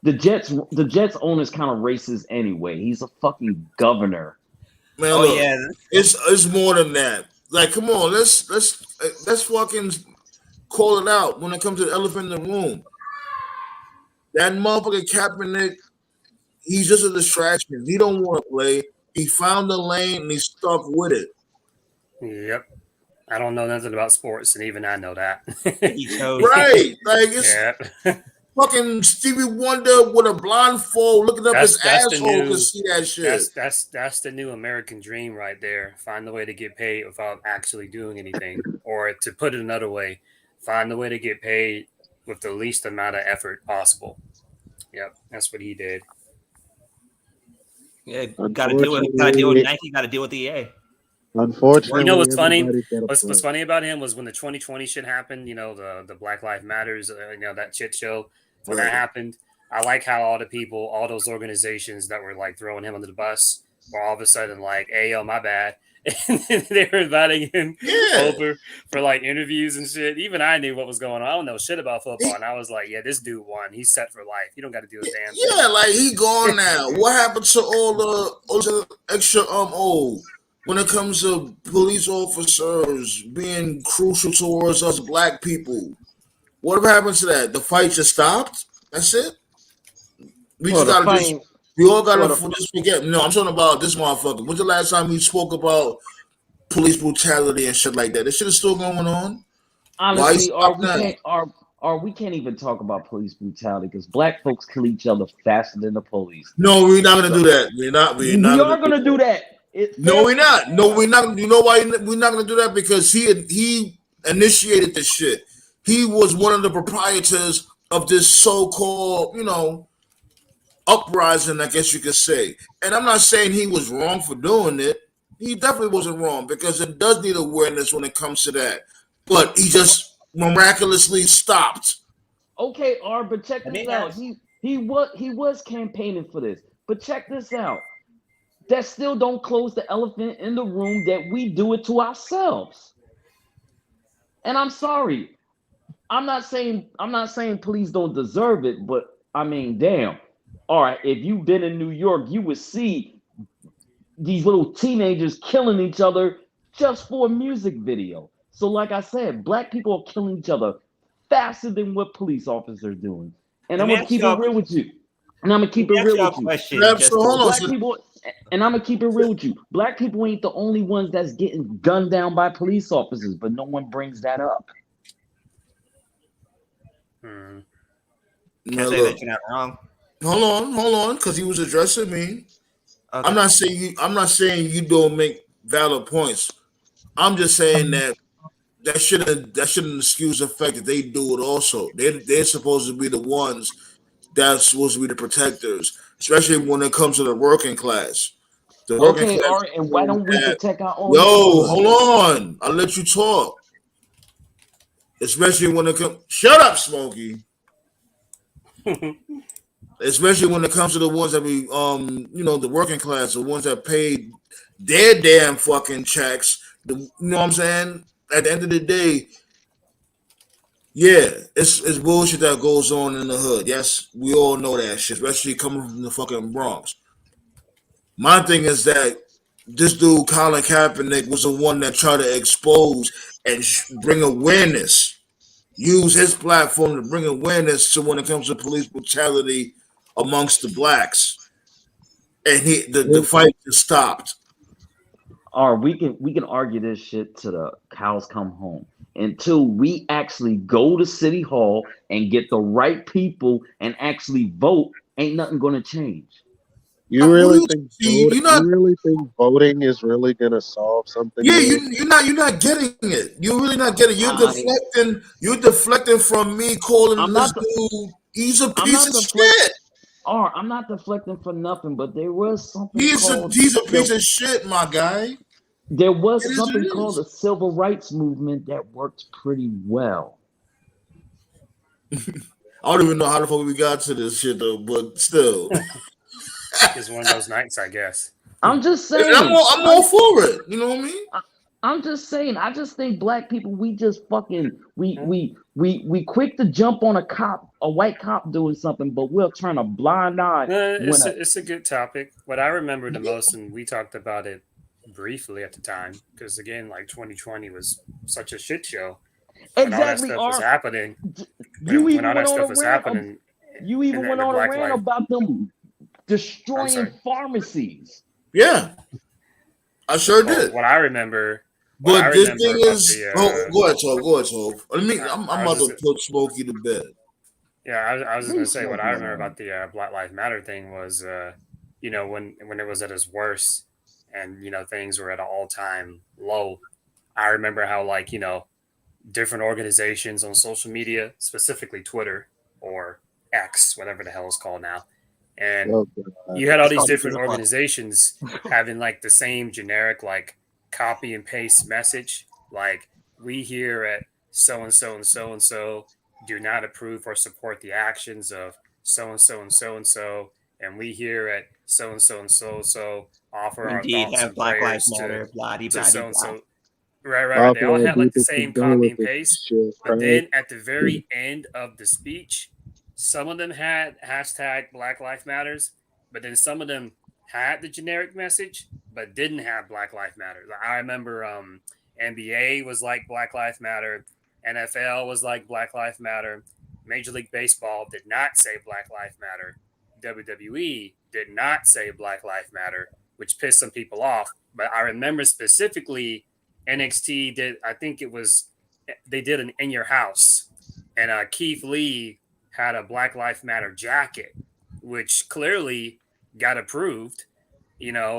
The Jets owner's kind of racist anyway. He's a fucking governor. Man, look, it's more than that. Like, come on, let's fucking call it out when it comes to the elephant in the room. That motherfucker Kaepernick, he's just a distraction. He don't want to play. He found the lane and he stuck with it. Yep. I don't know nothing about sports, and even I know that. Right. Like it's fucking Stevie Wonder with a blindfold looking up his asshole to see that shit. That's the new American dream right there. Find the way to get paid without actually doing anything. Or to put it another way, find the way to get paid with the least amount of effort possible. Yep, that's what he did. Yeah, gotta deal with Nike, gotta deal with the EA. Unfortunately, you know what's funny? What's funny about him was when the 2020 shit happened. You know, the Black Lives Matters. That shit show when that happened. I like how all the people, all those organizations that were like throwing him under the bus, were all of a sudden like, "Hey, yo, my bad." And they were inviting him over for like interviews and shit. Even I knew what was going on. I don't know shit about football, and I was like, "Yeah, this dude won. He's set for life. You don't got to do a damn thing." Yeah, like he gone now. What happened to all the extra when it comes to police officers being crucial towards us black people? Whatever happened to that? The fight just stopped? That's it? We all gotta just forget. No, I'm talking about this motherfucker. When's the last time we spoke about police brutality and shit like that? This shit is still going on. Honestly, we can't even talk about police brutality because black folks kill each other faster than the police. No, we're not gonna do that. We are gonna do that. No, we're not. No, we're not. You know why we're not going to do that? Because he initiated this shit. He was one of the proprietors of this so-called, uprising, I guess you could say. And I'm not saying he was wrong for doing it. He definitely wasn't wrong because it does need awareness when it comes to that. But he just miraculously stopped. Okay, but check this out. He was campaigning for this. But check this out. That still don't close the elephant in the room that we do it to ourselves. And I'm sorry. I'm not saying police don't deserve it, but I mean, damn. All right, if you've been in New York, you would see these little teenagers killing each other just for a music video. So like I said, black people are killing each other faster than what police officers are doing. And I'm going to keep it real with you. And I'm going to keep it real with you. And I'm going to keep it real with you. Black people ain't the only ones that's getting gunned down by police officers, but no one brings that up. Can't say that you're not wrong. hold on, because he was addressing me. Okay. I'm not saying you don't make valid points. I'm just saying that shouldn't excuse the fact that they do it also. They're supposed to be the ones that's supposed to be the protectors, especially when it comes to the working class. The working Okay, class. all right, and why don't we protect our own Yo, neighborhood? hold on. I'll let you talk. Especially when it comes. Shut up, Smokey. Especially when it comes to the ones that we, the working class, the ones that paid their damn fucking checks. You know what I'm saying? At the end of the day, yeah, it's bullshit that goes on in the hood. Yes, we all know that shit, especially coming from the fucking Bronx. My thing is that this dude, Colin Kaepernick, was the one that tried to expose and bring awareness, use his platform to bring awareness to when it comes to police brutality amongst the blacks. And the fight just stopped. Or we can argue this shit till the cows come home. Until we actually go to City Hall and get the right people and actually vote, ain't nothing gonna change. You really think voting is really gonna solve something? Yeah, here? you're not getting it. You're really not getting it. You're deflecting from me calling this dude. He's a piece of shit. Or I'm not deflecting for nothing, but there was something He's a piece of shit, my guy. There was something called the civil rights movement that worked pretty well. I don't even know how the fuck we got to this shit though, but still. It's one of those nights, I guess. I'm just saying. I'm all for it. You know what I mean? I'm just saying. I just think black people, we just fucking we quick to jump on a white cop doing something, but we'll turn a blind eye. It's a good topic. What I remember the most, and we talked about it briefly at the time, because again, like 2020 was such a shit show. Exactly. When all that stuff was happening. When all that stuff was happening. You even went on a rant about them destroying pharmacies. Yeah, I sure did. What I remember. But this thing is, go ahead, Tove. I'm about to put Smokey to bed. Yeah, I was just gonna say what I remember about the Black Lives Matter thing was, when it was at its worst, and things were at an all-time low. I remember how different organizations on social media, specifically Twitter or X, whatever the hell it's called now. And you had all these different organizations having the same generic copy and paste message, like we here at so and so and so and so do not approve or support the actions of so and so and so and so, and we here at so and so and so offer our thoughts and Black prayers Lives Matter, to so and so. Right. They all had the same copy and paste, but then at the very end of the speech, some of them had hashtag Black Lives Matters, but then some of them had the generic message, but didn't have Black Lives Matter. I remember NBA was like Black Lives Matter, NFL was like Black Lives Matter, Major League Baseball did not say Black Lives Matter, WWE did not say Black Lives Matter, which pissed some people off. But I remember specifically NXT did, I think they did an In Your House, and Keith Lee had a Black Lives Matter jacket, which clearly got approved,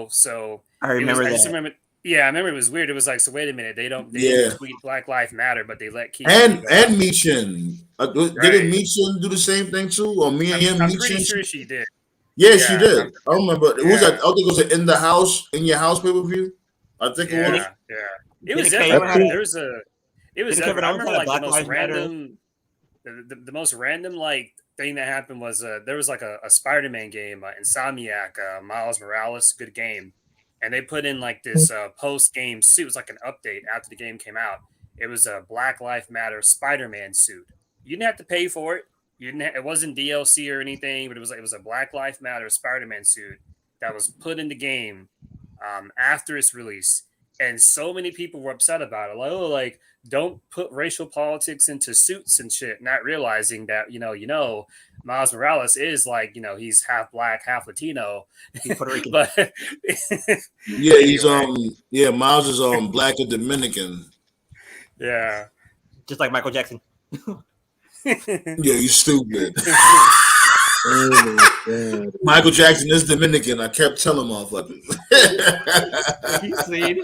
so I remember that. I remember it was weird. It was like, so wait a minute, they didn't tweet Black Lives Matter, but they let Keith and Meechin. Didn't Meechin do the same thing too? Or me and him? I'm pretty sure she did. Yeah, she did. I remember. It was I think it was in your house pay-per-view. I think it was. Yeah. It was definitely I remember the most random the most random thing that happened was there was a Spider-Man game, Insomniac, Miles Morales, good game, and they put in this post-game suit. It was an update after the game came out. It was a Black Lives Matter Spider-Man suit. You didn't have to pay for it. It wasn't DLC or anything, but it was a Black Lives Matter Spider-Man suit that was put in the game after its release. And so many people were upset about it. Don't put racial politics into suits and shit, not realizing that, Miles Morales is he's half black, half Latino. He's Puerto Rican. But yeah, he's Miles is black and Dominican. Yeah. Just like Michael Jackson. Yeah, you stupid. Oh my god. Michael Jackson is Dominican. I kept telling motherfuckers. You seen?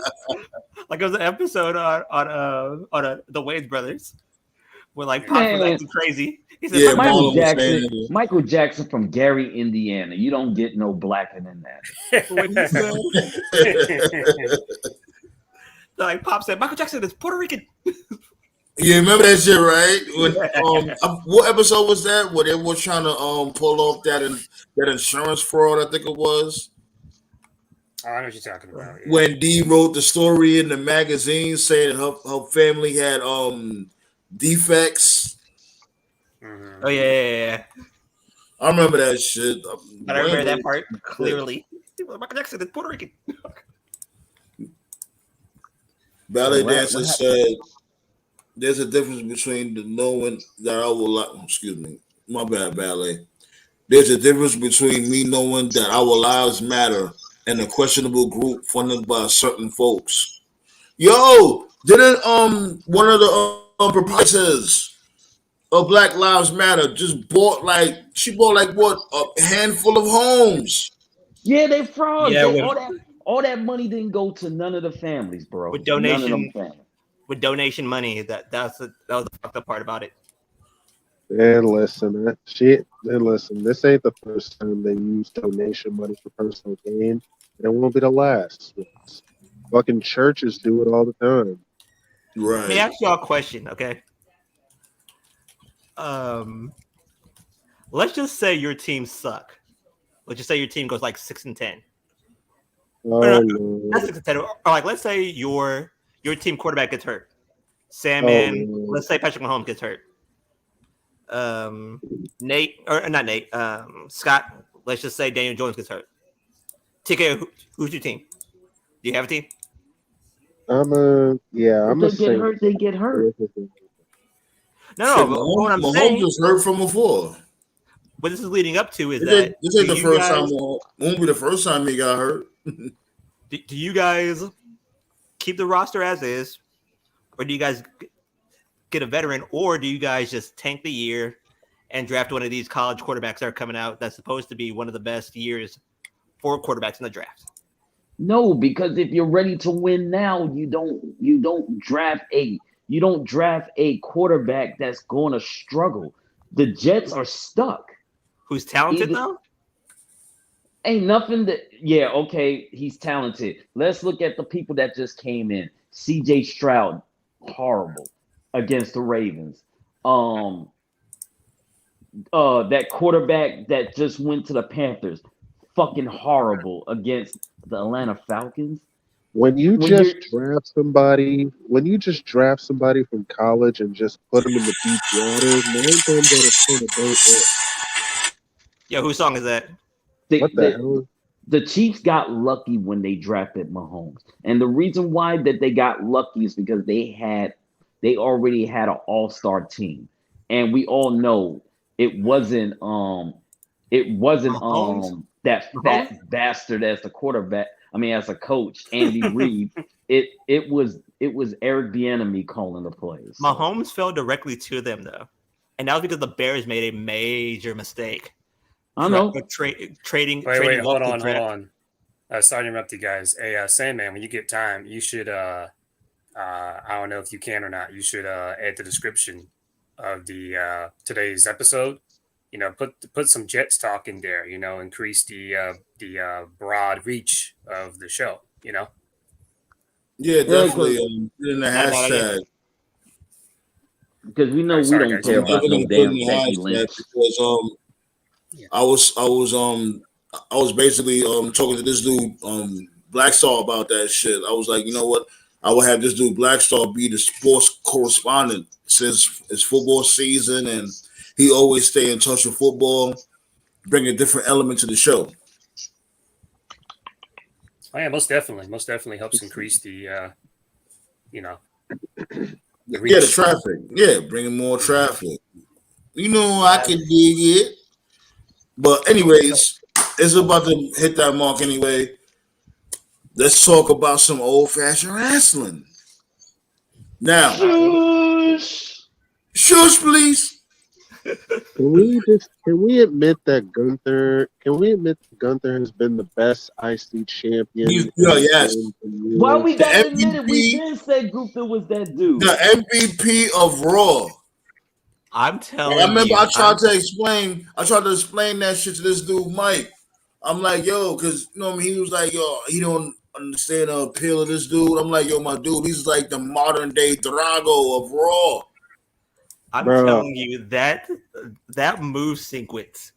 Like it was an episode on the Wayans brothers where like Pops was Man. acting crazy. He said, Yeah, Michael Marlon was Jackson. saying Michael Jackson from Gary, Indiana. You don't get no blacker than that. when he said, like Pop said, Michael Jackson is Puerto Rican. Yeah, remember that shit, right? When what episode was that? Where they were trying to pull off that insurance fraud, I think it was. Oh, I know what you're talking about. Yeah. When Dee wrote the story in the magazine saying her family had defects. Mhm. Oh yeah. I remember that shit. But I remember that part clearly. Michael Jackson is Puerto Rican. Ballet What dancer said, "There's a difference between the knowing that I will like." Excuse me, my bad, ballet. There's a difference between me knowing that our lives matter and a questionable group funded by certain folks. Yo, didn't one of the proprietors of Black Lives Matter just bought like what, a handful of homes? Yeah, they frauds. Yeah, All that money didn't go to none of the families, bro. with None of donation them families. with donation money. That was the fucked up part about it. And listen, this ain't the first time they use donation money for personal gain. And it won't be the last. Fucking churches do it all the time. Right. Let me ask y'all a question, okay? Let's just say your team suck. Let's just say your team goes like 6-10. Oh, Not Lord. 6-10. Or like let's say your team quarterback gets hurt. Lord. Let's say Patrick Mahomes gets hurt. Nate or not Nate. Scott. Let's just say Daniel Jones gets hurt. TK, who's your team? Do you have a team? I'm If a they get hurt, they get hurt. No. Shit, But what I'm Mahomes saying, was hurt from before. what this is leading up to is This that ain't the first time. guys, Won't be the first time he got hurt. do you guys keep the roster as is, or do you guys get a veteran, or do you guys just tank the year and draft one of these college quarterbacks that are coming out that's supposed to be one of the best years for quarterbacks in the draft? No, because if you're ready to win now, you don't draft a quarterback that's going to struggle. The Jets are stuck. Who's talented though? Ain't nothing that. Yeah, okay, he's talented. Let's look at the people that just came in. C.J. Stroud, horrible against the Ravens. That quarterback that just went to the Panthers, fucking horrible against the Atlanta Falcons. When you just draft somebody from college and just put them in the deep waters, 9 times out of 10 it don't work. Yo, whose song is that? What the hell? The Chiefs got lucky when they drafted Mahomes, and the reason why that they got lucky is because they already had an all-star team, and we all know it wasn't that fat bastard as the quarterback. I mean, as a coach, Andy Reid. It was Eric Bieniemy calling the plays. So. Mahomes fell directly to them though, and that was because the Bears made a major mistake. I know. Trading. Wait, hold on. Sorry to interrupt you guys. Hey, Sandman, when you get time, you should. I don't know if you can or not. You should add the description of the today's episode. Put some Jets talk in there. Increase the broad reach of the show. Yeah, definitely. In the hashtag. Because we know we don't care about no damn Becky Lynch. Because I was basically talking to this dude Black Star about that shit. I was like, you know what? I will have this dude Black Star be the sports correspondent since it's football season, and he always stay in touch with football, bring a different element to the show. Oh yeah, most definitely helps increase the the traffic. Yeah, bringing more traffic. I can dig it. But anyways, it's about to hit that mark anyway. Let's talk about some old-fashioned wrestling. Now, shush, please. Can we admit that Gunther has been the best IC champion Yes. Why we The gotta admit it? We MVP, been said Gunther was that dude. the MVP of Raw. I'm Like, telling I remember you, I tried to explain that shit to this dude Mike. I'm like, yo, because you know what I mean, he was like, yo, he don't understand the appeal of this dude. I'm like, yo, my dude, he's like the modern day Drago of Raw. I'm Bro. telling you that move sequence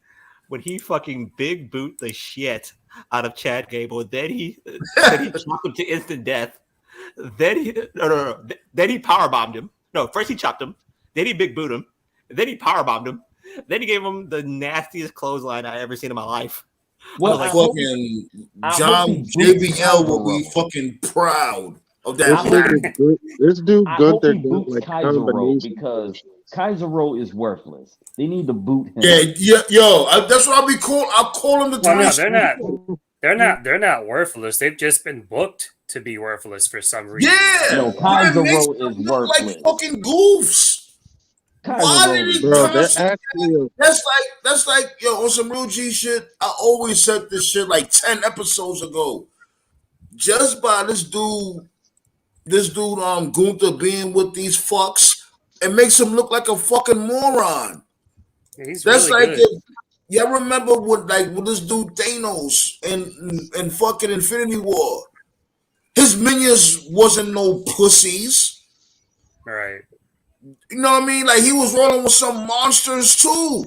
when he fucking big boot the shit out of Chad Gable, then he chopped him to instant death. Then he power bombed him. No, first he chopped him, then he big boot him, then he power bombed him, then he gave him the nastiest clothesline I ever seen in my life. Well, I was like, fucking John JBL will be fucking proud of that. This dude I hope Gunther he got boots like Kaiser Road combination. because Kaiser Road is worthless. They need to boot him. Yeah, that's what I'll be call. I'll call him the. Well, no, they're not worthless. They've just been booked to be worthless for some reason. Yeah, No, Kaiser Road is worthless. Like fucking goofs. Why did he that's like yo on some real G shit. I always said this shit like 10 episodes ago. Just by this dude Gunther being with these fucks, it makes him look like a fucking moron. Yeah, he's that's really like good. Yeah, I remember with this dude Thanos in fucking Infinity War. His minions wasn't no pussies. Right. You know what I mean? Like he was rolling with some monsters too.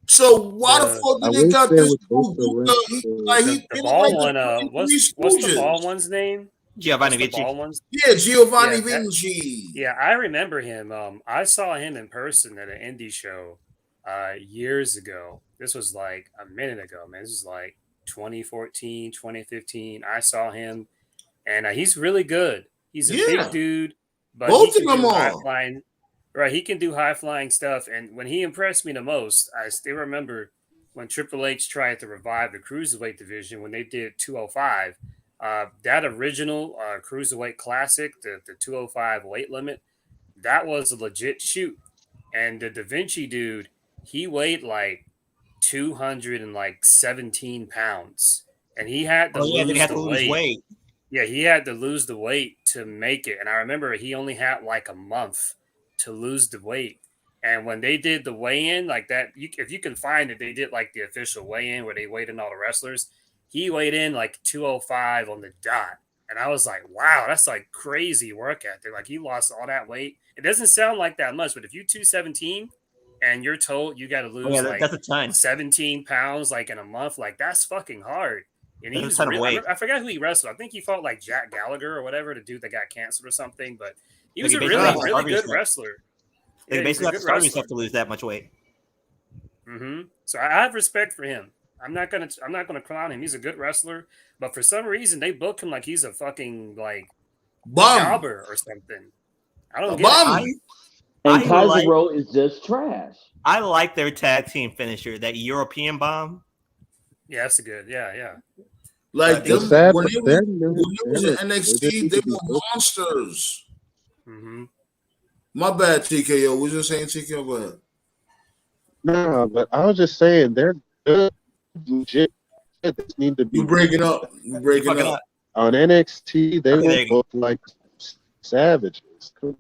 So why the fuck did they got this dude? The ball one, what's the ball one's name? Giovanni Vinci. Yeah, Giovanni Vinci. Yeah, I remember him. I saw him in person at an indie show years ago. This was like a minute ago, man. This was like 2014, 2015. I saw him, and he's really good. He's a big dude, but both he of can them do high are. flying. Right, he can do high flying stuff. And when he impressed me the most, I still remember when Triple H tried to revive the cruiserweight division when they did 205. That original cruiserweight classic, the 205 weight limit, that was a legit shoot. And the Da Vinci dude, he weighed like 217 pounds, and he had to lose weight. Yeah, he had to lose the weight to make it. And I remember he only had like a month to lose the weight. And when they did the weigh-in like that, if you can find it, they did like the official weigh-in where they weighed in all the wrestlers. He weighed in like 205 on the dot. And I was like, wow, that's like crazy work ethic. Like he lost all that weight. It doesn't sound like that much, but if you 217 and you're told you got to lose that's a ton. 17 pounds like in a month, like that's fucking hard. And he was weight. I forgot who he wrestled. I think he fought like Jack Gallagher or whatever, the dude that got cancer or something. But he was a really good wrestler. They basically have to starve yourself to lose that much weight. Mm-hmm. So I have respect for him. I'm not gonna clown him. He's a good wrestler, but for some reason they book him like he's a fucking like jobber or something. I don't get it. And Kaiser Road is just trash. I like their tag team finisher, that European bomb. Yeah, that's a good. Yeah. Like them, when they was in NXT, they were monsters. Mm-hmm. My bad, TKO. What was you saying, TKO? Go ahead. No, but I was just saying they're good, legit. They need to be. You breaking up? You breaking up? On NXT, they will look like savages. Right.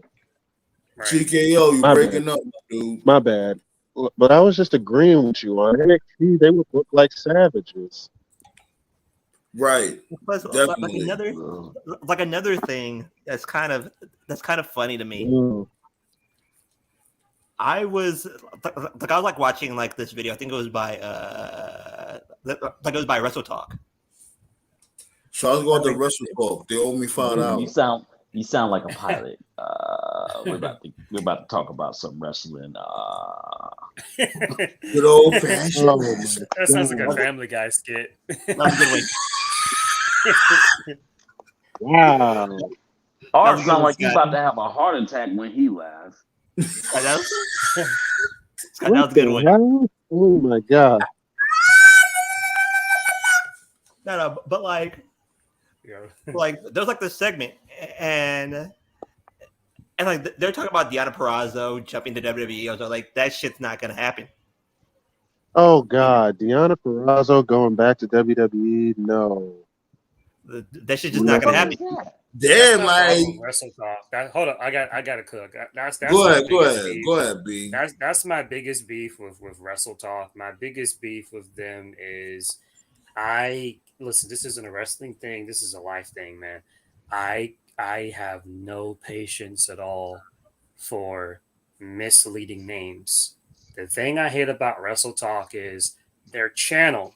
TKO, you breaking up, dude? My bad. But I was just agreeing with you. On NXT, they would look like savages. Right. Like another thing that's kind of funny to me. I was watching like this video. I think it was by Wrestle Talk. So I was going to Wrestle Talk. They owe me $5. You sound like a pilot. We're about to talk about some wrestling. Good old fashioned. That sounds like a Family Guy skit. Wow. Art sound like you about to have a heart attack when he laughs. That was a good one. Oh my god. No, but like there's like this segment, and And like they're talking about Deonna Purrazzo jumping to WWE. I was like, that shit's not gonna happen. Oh God, Deonna Purrazzo going back to WWE? No. That shit's just not gonna happen. Damn, That's my like problem with Wrestle Talk. Hold on, I got to cook. That's go my ahead, go biggest ahead, beef. go ahead, B. That's my biggest beef with Wrestle Talk. My biggest beef with them is listen. This isn't a wrestling thing. This is a life thing, man. I have no patience at all for misleading names. The thing I hate about Wrestle Talk is their channel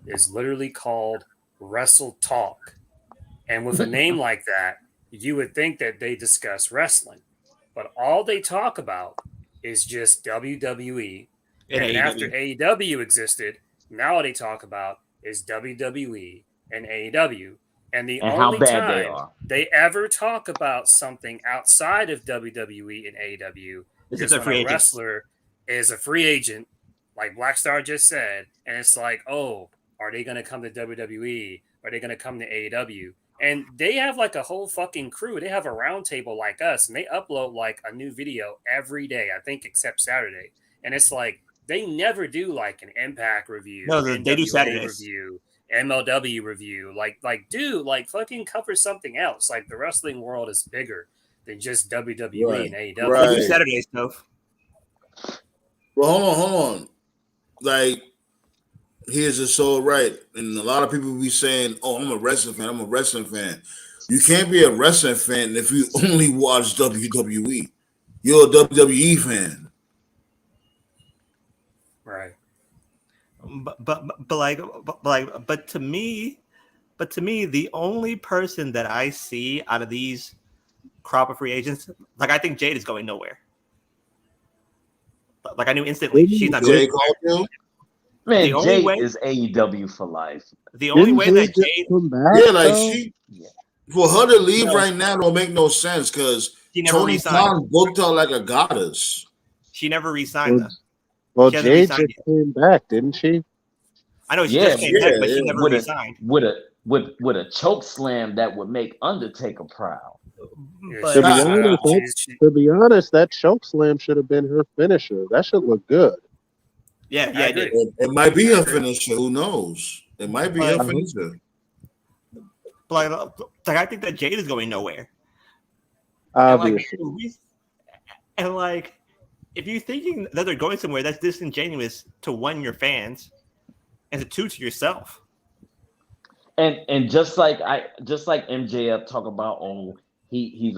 is literally called Wrestle Talk. And with a name like that, you would think that they discuss wrestling. But all they talk about is just WWE. And then after AEW existed, now what they talk about is WWE and AEW. And the And only how bad they time are. they ever talk about something outside of WWE and AEW is when a wrestler is a free agent, like Black Star just said, and it's like, oh, are they going to come to WWE? Are they going to come to AEW? And they have like a whole fucking crew. They have a roundtable like us, and they upload like a new video every day, I think, except Saturday. And it's like they never do like an Impact review, No, they NWA do Saturdays. review, MLW review. Like, dude, like fucking cover something else. Like the wrestling world is bigger than just WWE and AEW. Right. They do Saturdays, Toph. Well, hold on. Like, here's just so right. And a lot of people be saying, oh, I'm a wrestling fan. You can't be a wrestling fan if you only watch WWE. You're a WWE fan. Right. But to me, the only person that I see out of these crop of free agents, like I think Jade is going nowhere. Like I knew instantly she's not going nowhere. Man, the only Jade way is AEW for life. The only way that Jade come back, yeah, like for her to leave right now don't make no sense because Tony Khan booked her like a goddess. She never re-signed though. Well, Jade just came back, didn't she? I know she just came back, but she never re-signed. With a choke slam that would make Undertaker proud. To be honest, that choke slam should have been her finisher. That should look good. Yeah, it did. It might be her finisher. Who knows? It might be her finisher. Like I think that Jade is going nowhere. Obviously. And like, if you're thinking that they're going somewhere, that's disingenuous to one, your fans, and to two, to yourself. And just like MJF talk about, he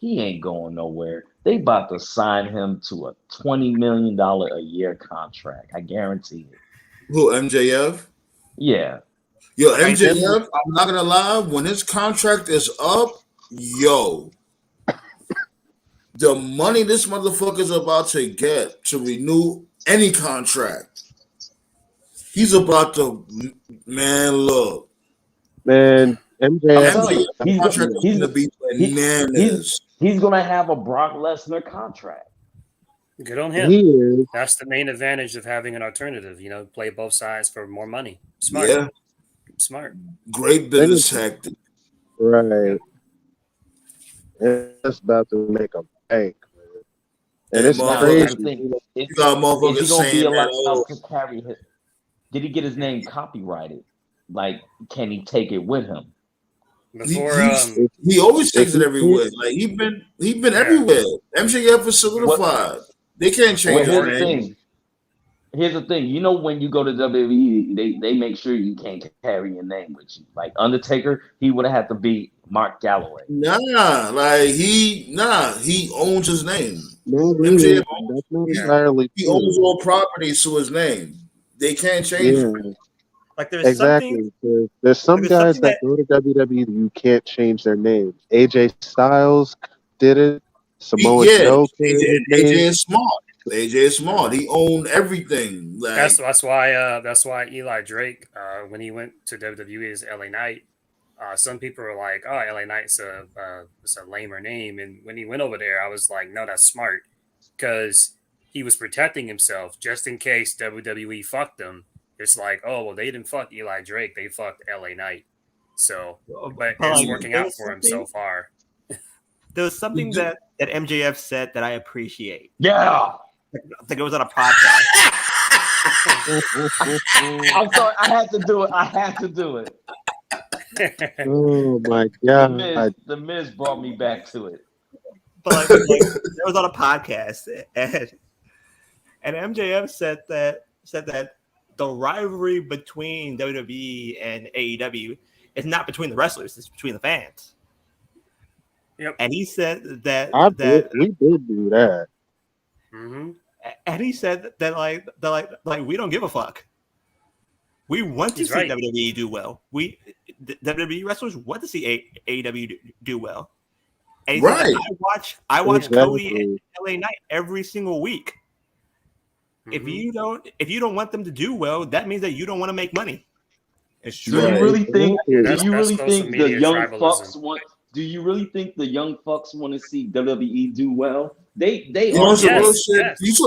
ain't going nowhere. They about to sign him to a $20 million a year contract. I guarantee it. Who, MJF? Yeah. Yo, MJF, I'm not gonna lie, when his contract is up, the money this motherfucker's about to get to renew any contract, he's about to, look. Man, MJF, he's gonna be bananas. He's gonna have a Brock Lesnar contract. Good on him. He is. That's the main advantage of having an alternative. Play both sides for more money. Smart. Yeah. Smart. Great business tactic. Right. It's about to make a bank, man. And it's crazy. Is he gonna be allowed to carry his? Did he get his name copyrighted? Like, can he take it with him? He always takes it everywhere. Like he been everywhere. MJF is solidified. They can't change his name. Here's the thing. When you go to WWE, they make sure you can't carry your name with you. Like Undertaker, he would have had to be Mark Galloway. He owns his name. MJF he owns all properties to his name. They can't change it. Like there's some guys that go to WWE you can't change their names. AJ Styles did it. Samoa Joe. AJ is smart. AJ is smart. He owned everything. That's why Eli Drake, when he went to WWE as LA Knight, some people are like, "Oh, LA Knight's it's a lamer name." And when he went over there, I was like, "No, that's smart," because he was protecting himself just in case WWE fucked him. It's like, oh well, they didn't fuck Eli Drake; they fucked LA Knight. So, but it's working out for him so far. There was something that MJF said that I appreciate. Yeah. I think it was on a podcast. I'm sorry. I had to do it. Oh my God. The Miz brought me back to it. But like it was on a podcast, and MJF said that the rivalry between WWE and AEW is not between the wrestlers; it's between the fans. Yep. And he said that we did do that. Mm-hmm. And he said that like we don't give a fuck. We want to see WWE do well. WWE wrestlers want to see AEW do well. And he said, I watch Cody and LA Knight every single week. Mm-hmm. If you don't want them to do well, that means that you don't want to make money. It's true. Do you really think the young fucks want? Do you really think the young fucks want to see WWE do well? They you talk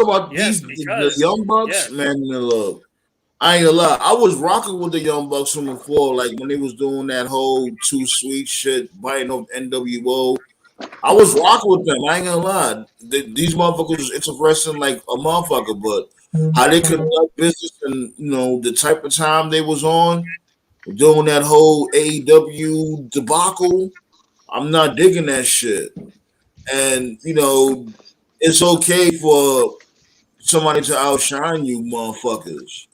about the young bucks, man. Look, I ain't gonna lie. I was rocking with the young bucks from before, like when they was doing that whole Too Sweet shit, biting off NWO. I was rocking with them. I ain't gonna lie. These motherfuckers, it's a wrestling like a motherfucker, but how they conduct business and the type of time they was on, doing that whole AEW debacle, I'm not digging that shit. And it's okay for somebody to outshine you, motherfuckers.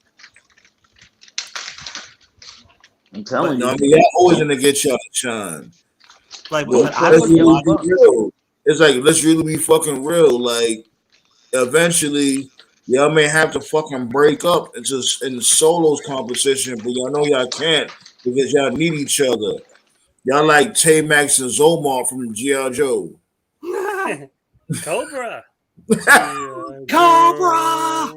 I'm telling you. I mean, y'all always gonna get y'all shine. Like, it's like, let's really be fucking real. Like, eventually, y'all may have to fucking break up in solos competition, but y'all know y'all can't because y'all need each other. Y'all like Tay Max and Zomar from G.I. Joe. Cobra. Cobra.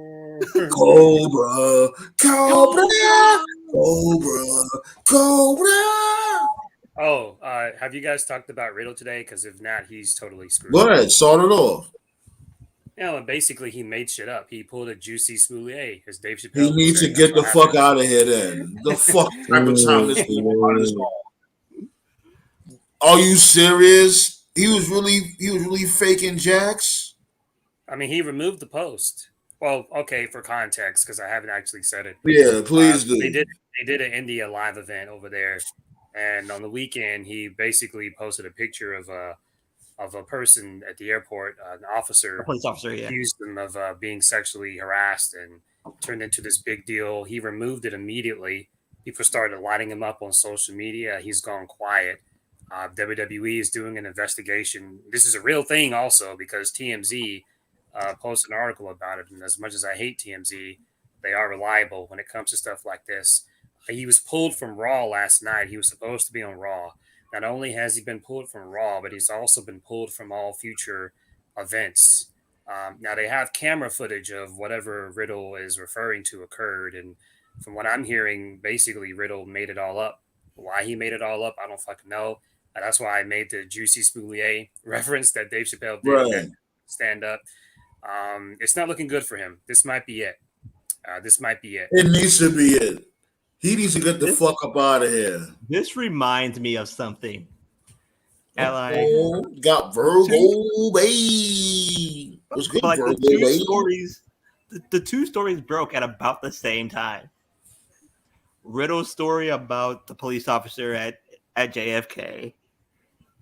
Oh, have you guys talked about Riddle today? Because if not, he's totally screwed. Go ahead, start it off. And basically he made shit up. He pulled a Juicy Smoulier because Dave Chappelle. He needs to get the fuck out of here then. The fuck type of time this is on. Are you serious? He was really faking jacks? I mean, he removed the post. Well, okay, for context, because I haven't actually said it. Yeah, please do. They did an India live event over there, and on the weekend, he basically posted a picture of a person at the airport, an officer, a police officer, accused him of being sexually harassed, and turned into this big deal. He removed it immediately. People started lighting him up on social media. He's gone quiet. WWE is doing an investigation. This is a real thing also because TMZ posted an article about it. And as much as I hate TMZ, they are reliable when it comes to stuff like this. He was pulled from Raw last night. He was supposed to be on Raw. Not only has he been pulled from Raw, but he's also been pulled from all future events. Now they have camera footage of whatever Riddle is referring to occurred. And from what I'm hearing, basically Riddle made it all up. Why he made it all up, I don't fucking know. That's why I made the Juicy Smoulier reference that Dave Chappelle did stand up. It's not looking good for him. This might be it. It needs to be it. He needs to get the fuck up out of here. This reminds me of something. Got Virgo, babe. What's good, like Virgo, the two stories broke at about the same time. Riddle's story about the police officer at JFK.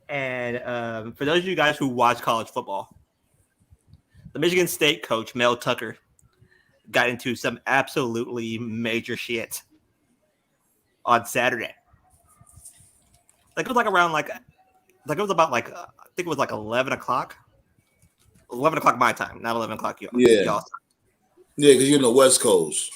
And for those of you guys who watch college football, the Michigan State coach, Mel Tucker, got into some absolutely major shit on Saturday. Like it was like around I think it was like 11 o'clock. 11 o'clock my time, not 11 o'clock y'all. Yeah, because you're in the West Coast.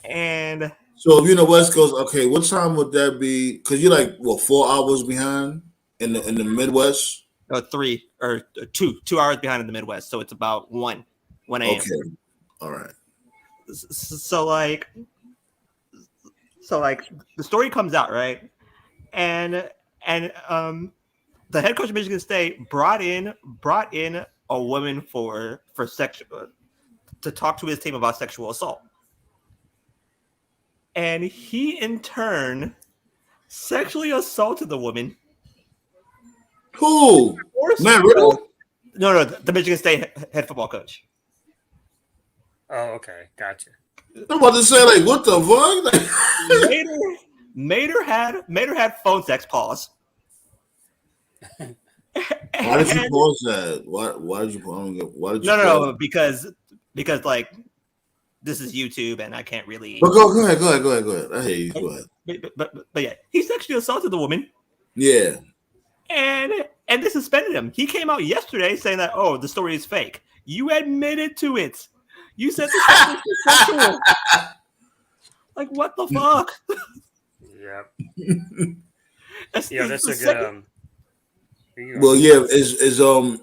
And so if you're in the West Coast, okay, what time would that be? Because you're like, 4 hours behind in the Midwest? 3 or 2 hours behind in the Midwest. So it's about 1 a.m. Okay, all right. So the story comes out, right? And the head coach of Michigan State brought in a woman for sexual to talk to his team about sexual assault. And he in turn sexually assaulted the woman. Who? Man, Riddle? No, the Michigan State head football coach. Oh, okay, gotcha. I'm about to say, like, what the fuck? Like, Mater had phone sex pause. why did you pause that? Why did you pause? Why did you? No, because like this is YouTube and I can't really. But go ahead. I hear you. Go ahead. But yeah, he sexually assaulted the woman. Yeah. And they suspended him. He came out yesterday saying that the story is fake. You admitted to it. You said the story was sexual. Like what the fuck? Yep. That's a good. Well, yeah, is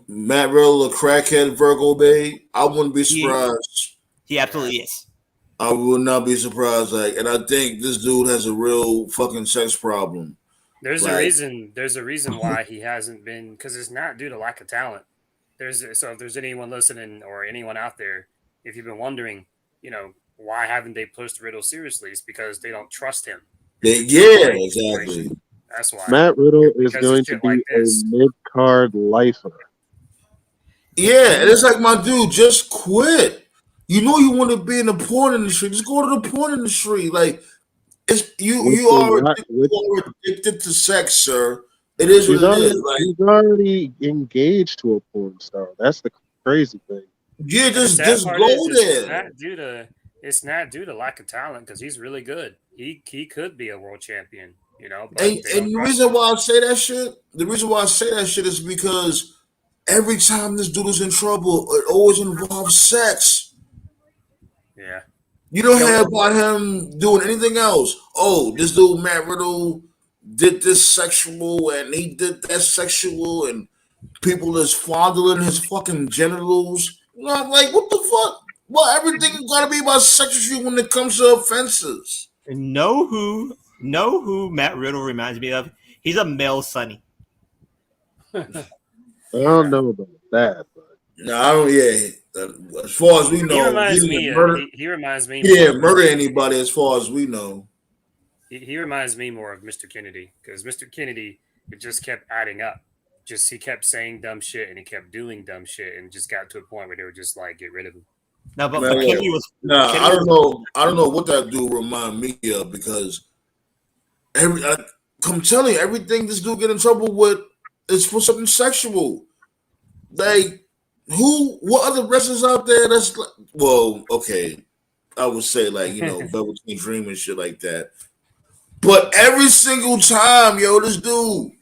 Matt Riddle a crackhead Virgo Bay? I wouldn't be surprised. He absolutely is. I would not be surprised. Like, and I think this dude has a real fucking sex problem. There's a reason. There's a reason why he hasn't been, because it's not due to lack of talent. So if there's anyone listening or anyone out there, if you've been wondering, why haven't they pushed Riddle seriously? It's because they don't trust him. Exactly. That's why. Matt Riddle is going to be a mid-card lifer. Yeah, and it's like, my dude, just quit. You know you want to be in the porn industry. Just go to the porn industry. Like, it's you are addicted to sex, sir. It is what it is. Like, he's already engaged to a porn star. That's the crazy thing. Yeah, just go there. It's not due to lack of talent because he's really good. He could be a world champion. And the reason why I say that shit is because every time this dude is in trouble, it always involves sex. Yeah. You don't hear about him doing anything else. Oh, this dude Matt Riddle did this sexual and he did that sexual and people is fondling his fucking genitals. Like, what the fuck? Well, everything gotta be about sexual when it comes to offenses. And know who Matt Riddle reminds me of? He's a male Sonny. I don't know about that, but no, I don't. Yeah, as far as we know, he reminds me. Yeah, murder anybody as far as we know. He reminds me more of Mr. Kennedy because Mr. Kennedy, it just kept adding up. He kept saying dumb shit and he kept doing dumb shit and just got to a point where they were just like, get rid of him. No, but Kennedy was. I don't know. I don't know what that dude remind me of because I'm telling you, everything this dude get in trouble with is for something sexual. Like, what other wrestlers out there that's like, well, okay, I would say like, Velveteen Dream and shit like that. But every single time, this dude.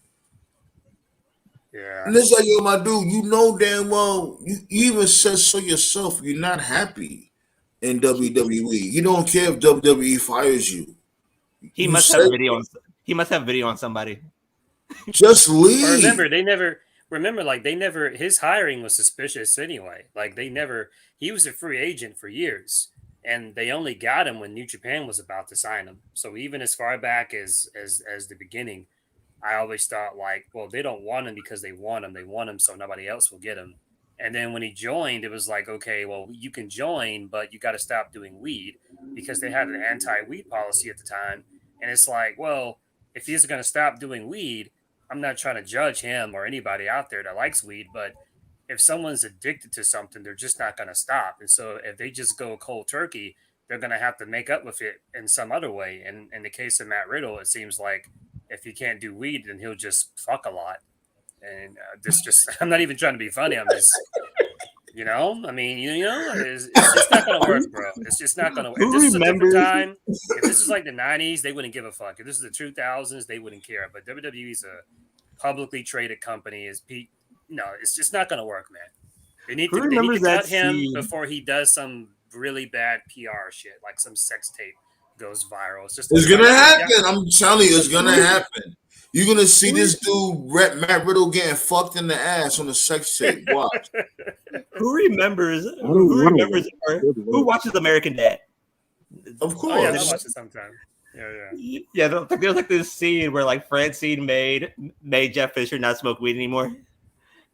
Yeah. And it's like, my dude, you know damn well, you even said so yourself, you're not happy in WWE. You don't care if WWE fires you. He must have video on somebody. Just leave. His hiring was suspicious anyway. Like he was a free agent for years and they only got him when New Japan was about to sign him. So even as far back as the beginning, I always thought like, well, they don't want him because they want him. They want him so nobody else will get him. And then when he joined, it was like, okay, well, you can join, but you got to stop doing weed because they had an anti-weed policy at the time. And it's like, well, if he's going to stop doing weed, I'm not trying to judge him or anybody out there that likes weed, but if someone's addicted to something, they're just not going to stop. And so if they just go cold turkey, they're going to have to make up with it in some other way. And in the case of Matt Riddle, it seems like if he can't do weed, then he'll just fuck a lot. And I'm not even trying to be funny. I'm just, it's just not going to work, bro. It's just not going to work. If this is a different time, if this is like the 90s, they wouldn't give a fuck. If this is the 2000s, they wouldn't care. But WWE's a publicly traded company. It's just not going to work, man. They need to cut him before he does some really bad PR shit, like some sex tape goes viral. It's gonna happen. I'm telling you, it's gonna happen. You're gonna see this dude Matt Riddle getting fucked in the ass on the sex tape. Watch. Who remembers? Who watches American Dad? Of course, I watch it sometimes. Yeah. There's like this scene where like Francine made Jeff Fisher not smoke weed anymore,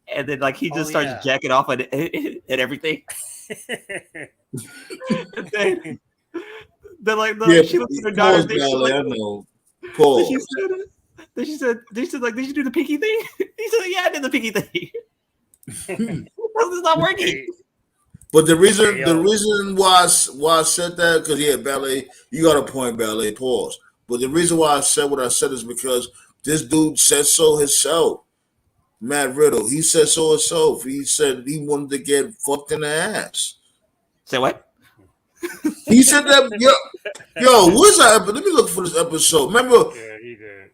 and then like he just starts jacking off at everything. And then like she looked at her daughter. She said, like, did you do the pinky thing? He said, yeah, I did the pinky thing. It's not working. But the reason why I said that, because Ballet, you got a point, Ballet. Pause. But the reason why I said what I said is because this dude said so himself. Matt Riddle, he said so himself. He said he wanted to get fucked in the ass. Say what? He said that. Yo, what's that? Let me look for this episode. Remember? Yeah, he did.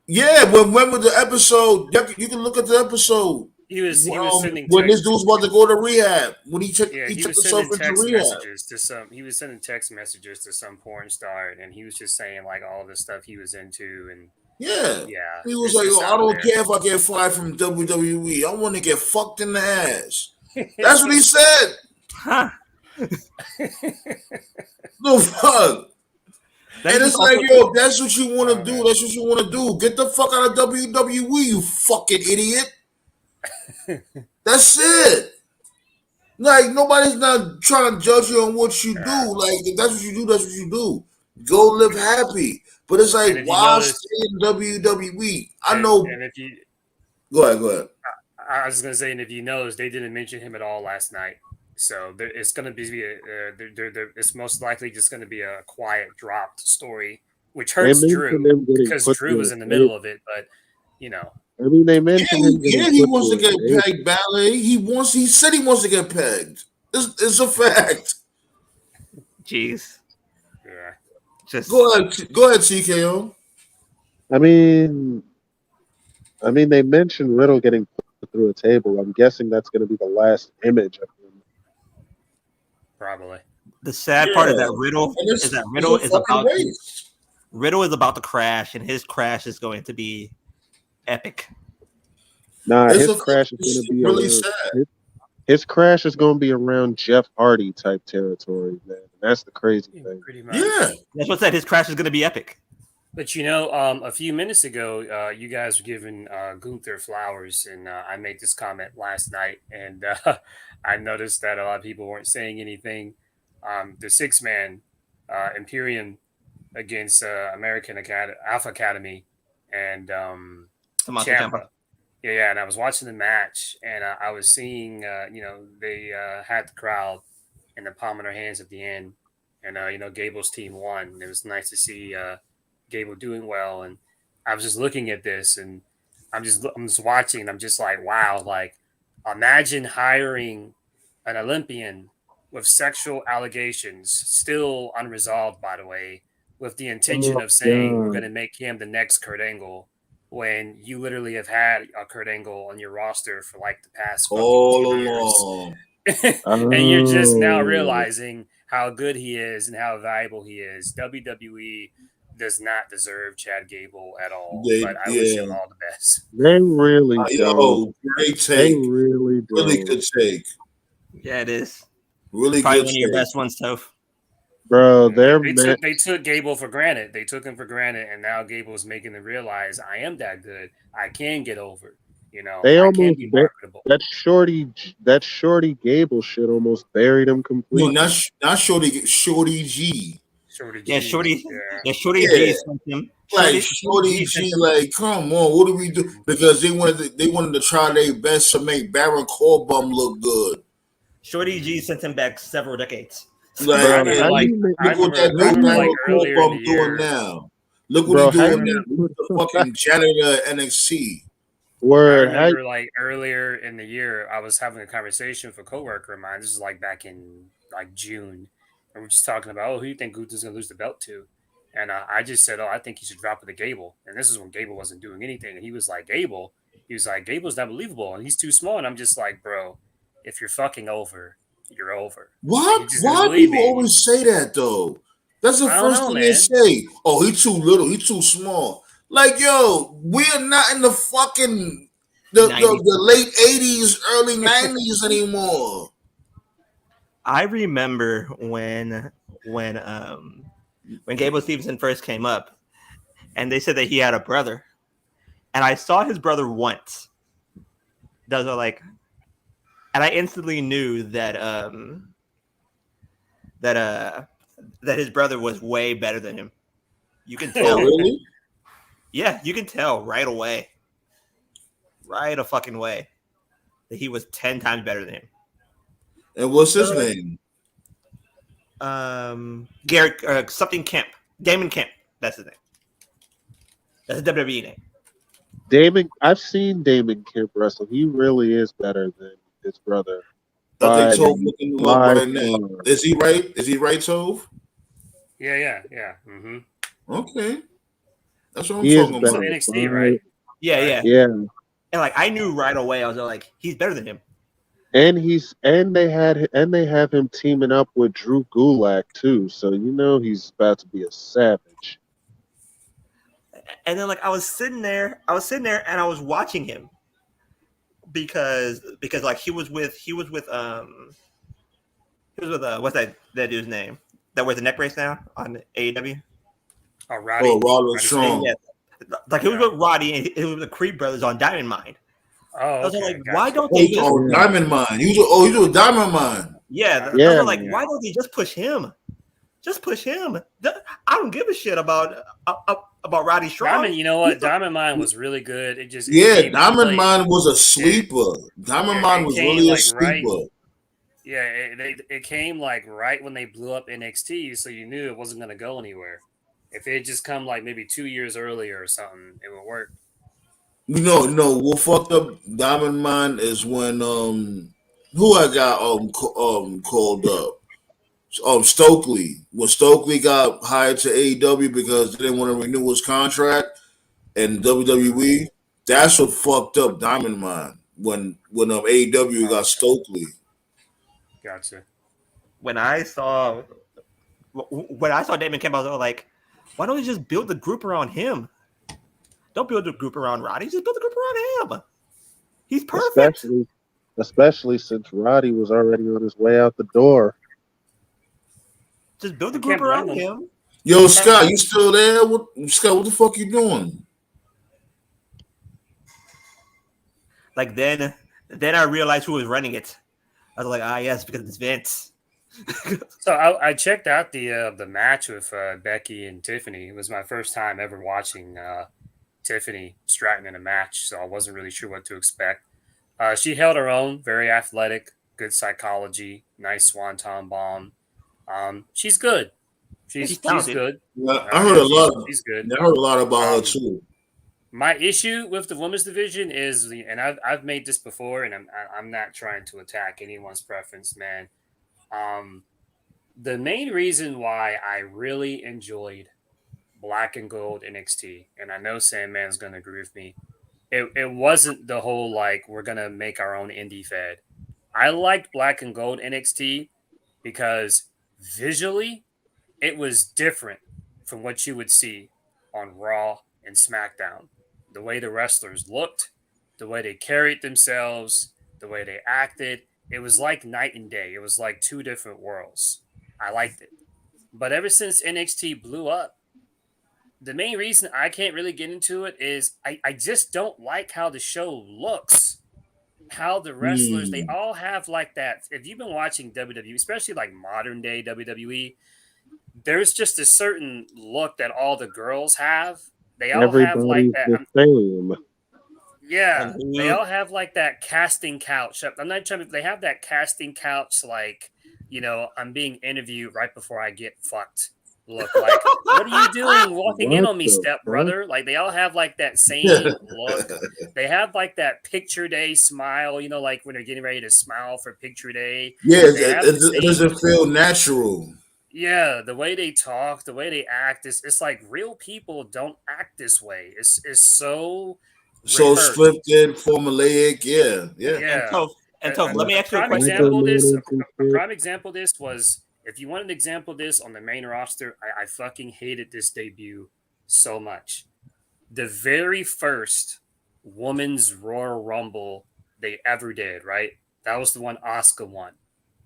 Yeah, remember the episode? You can look at the episode. He was sending when this dude was about to go to rehab. When he took himself into text rehab. messages to some. He was sending text messages to some porn star, and he was just saying like all the stuff he was into, and yeah, he was like, I don't care if I get fired from WWE. I want to get fucked in the ass. That's what he said. Huh? The fuck. And it's like, yo, that's what you want to do. That's what you want to do. Get the fuck out of WWE, you fucking idiot. That's it. Like, nobody's not trying to judge you on what you do. Like, if that's what you do, that's what you do. Go live happy. But it's like, why stay in WWE? I know. And if you go ahead. I was gonna say, and if you notice, they didn't mention him at all last night. So it's going to be it's most likely just going to be a quiet dropped story, which hurts Drew because Drew was in the middle of it. But I mean, they mentioned him. Yeah, he wants to get pegged, Ballet. He said he wants to get pegged. It's a fact. Jeez. Yeah. Just go ahead, TKO. I mean, they mentioned Riddle getting put through a table. I'm guessing that's going to be the last image of him. Probably. The sad part is that Riddle is about to crash, and his crash is going to be epic. Nah, his crash is going to be really sad. His crash is going to be around Jeff Hardy type territory, man. That's the crazy thing. Pretty much. Yeah, that's what I said. His crash is going to be epic. But a few minutes ago, you guys were giving Gunther flowers, and I made this comment last night, and I noticed that a lot of people weren't saying anything. The 6-man Imperium against American Alpha Academy and Ciampa. Yeah, and I was watching the match, and I was seeing, they had the crowd in the palm of their hands at the end, and Gable's team won. And it was nice to see Gable doing well, and I was just looking at this, and I'm just watching, and I'm just like, wow, like imagine hiring an Olympian with sexual allegations still unresolved, by the way, with the intention of saying we're going to make him the next Kurt Angle, when you literally have had a Kurt Angle on your roster for like the past all along, and you're just now realizing how good he is and how valuable he is. WWE does not deserve Chad Gable at all, but I wish him all the best. They really don't. Great take. They really don't. Really good take. Yeah, it is. Really probably good. One of your best ones, Toph. Bro, they took Gable for granted. They took him for granted, and now Gable's making them realize I am that good. I can get over. They almost that shorty Gable shit almost buried him completely. No, not Shorty G. Shorty G sent him. Like Shorty G, like, come on, what do we do? Because they wanted to try their best to make Baron Corbin look good. Shorty G sent him back several decades. Look what that Corbin doing now. Look what he's doing now. The fucking janitor at NXT. I remember like earlier in the year, I was having a conversation with a coworker of mine. This is like back in like June. And we're just talking about, who do you think Gunther's going to lose the belt to? And I just said, I think he should drop it to Gable. And this is when Gable wasn't doing anything. And he was like, Gable? He was like, Gable's not believable. And he's too small. And I'm just like, bro, if you're fucking over, you're over. What? Why people always say that, though? That's the first thing they say. Oh, he's too little. He's too small. Like, yo, we're not in the fucking the late 80s, early 90s anymore. I remember when Gable Stevenson first came up, and they said that he had a brother, and I saw his brother once. Those are like, and I instantly knew that his brother was way better than him. You can tell. Oh, really? Yeah, you can tell right away. Right a fucking way. that he was 10 times better than him. And what's his name? Garrett something Kemp, Damon Kemp. That's his name. That's a WWE name. I've seen Damon Kemp wrestle. He really is better than his brother. I think Tove looking him up right now. far. Is he right? Is he right, Tove? Yeah. Mm-hmm. Okay. That's what I'm He is talking So about. better. NXT, right? Yeah. Yeah. And like I knew right away, I was like, he's better than him. And they have him teaming up with Drew Gulak too, so you know he's about to be a savage. And then like I was sitting there and I was watching him because like he was with what's that dude's name that wears the neck brace now on AEW? Oh, Roddy. Oh, Roddy Strong. Yeah. Like he was with Roddy and he was with the Creed brothers on Diamond Mine. Oh, I was okay, like, gotcha. why don't they just Diamond Mine. He was with Diamond Mine. I was like, why don't they just push him? Just push him. I don't give a shit about Roddy Strong. Diamond, you know what? Diamond Mine was really good. It just Diamond Mine was a sleeper. Diamond Mine was really a sleeper. It came like right when they blew up NXT, so you knew it wasn't going to go anywhere. If it had just come like maybe 2 years earlier or something, it would work. No, what fucked up Diamond Mine is when who I got called up. Stokely. When Stokely got hired to AEW because they didn't want to renew his contract and WWE, that's what fucked up Diamond Mine when AEW got Stokely. Gotcha. When I saw Damon Kemp, I was like, why don't we just build the group around him? Don't build the group around Roddy. Just build the group around him. He's perfect. Especially since Roddy was already on his way out the door. Just build the group around him. Yo, Scott, you still there? Scott, what the fuck you doing? Like then I realized who was running it. I was like, yes, because it's Vince. So I checked out the match with Becky and Tiffany. It was my first time ever watching Tiffany Stratton in a match, so I wasn't really sure what to expect. She held her own, very athletic, good psychology, nice swanton bomb. She's good. She's good. Yeah, I heard a lot. She's good. I heard a lot about her too. My issue with the women's division is, and I've made this before, and I'm not trying to attack anyone's preference, man. The main reason why I really enjoyed Black and Gold NXT, and I know Sandman's going to agree with me, it wasn't the whole like we're going to make our own indie fed. I liked Black and Gold NXT because visually it was different from what you would see on Raw and SmackDown. The way the wrestlers looked, the way they carried themselves, the way they acted, it was like night and day. It was like two different worlds. I liked it. But ever since NXT blew up, the main reason I can't really get into it is I just don't like how the show looks. How the wrestlers, they all have like that. If you've been watching WWE, especially like modern day WWE, there's just a certain look that all the girls have. They all have like that. Same. Yeah, they all have like that casting couch. I'm not trying to. They have that casting couch, like, I'm being interviewed right before I get fucked. Look, like, what are you doing walking in on me, stepbrother? Like, they all have like that same look. They have like that picture day smile, like when they're getting ready to smile for picture day. Yeah, it doesn't feel natural. Yeah, the way they talk, the way they act, it's like real people don't act this way. It's so scripted, formulaic. Yeah. And so let me ask you a question. A prime example of this was, if you want an example of this on the main roster, I fucking hated this debut so much. The very first women's Royal Rumble they ever did, right? That was the one Asuka won.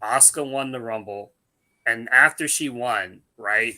Asuka won the Rumble. And after she won, right,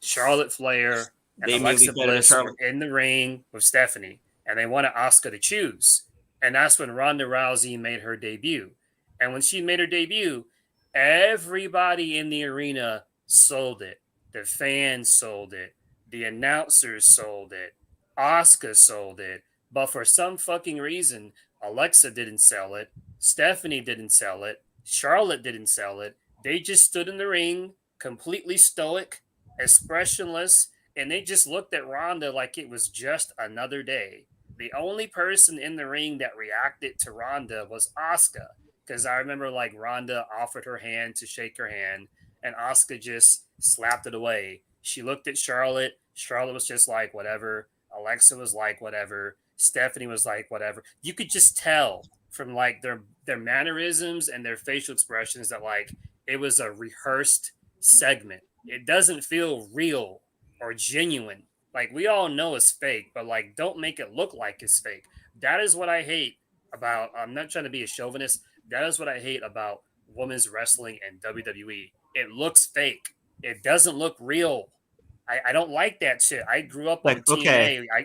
Charlotte Flair and Alexa Bliss were in the ring with Stephanie, and they wanted Asuka to choose. And that's when Ronda Rousey made her debut. And when she made her debut, everybody in the arena sold it. The fans sold it. The announcers sold it. Asuka sold it. But for some fucking reason, Alexa didn't sell it. Stephanie didn't sell it. Charlotte didn't sell it. They just stood in the ring, completely stoic, expressionless, and they just looked at Ronda like it was just another day. The only person in the ring that reacted to Ronda was Asuka, because I remember like Ronda offered her hand to shake her hand, and Asuka just slapped it away. She looked at Charlotte. Charlotte was just like whatever. Alexa was like whatever. Stephanie was like whatever. You could just tell from like their mannerisms and their facial expressions that like it was a rehearsed segment. It doesn't feel real or genuine. Like we all know it's fake, but like don't make it look like it's fake. That is what I hate about. I'm not trying to be a chauvinist. That is what I hate about women's wrestling and WWE. It looks fake. It doesn't look real. I don't like that shit. I grew up on Like, okay. TNA.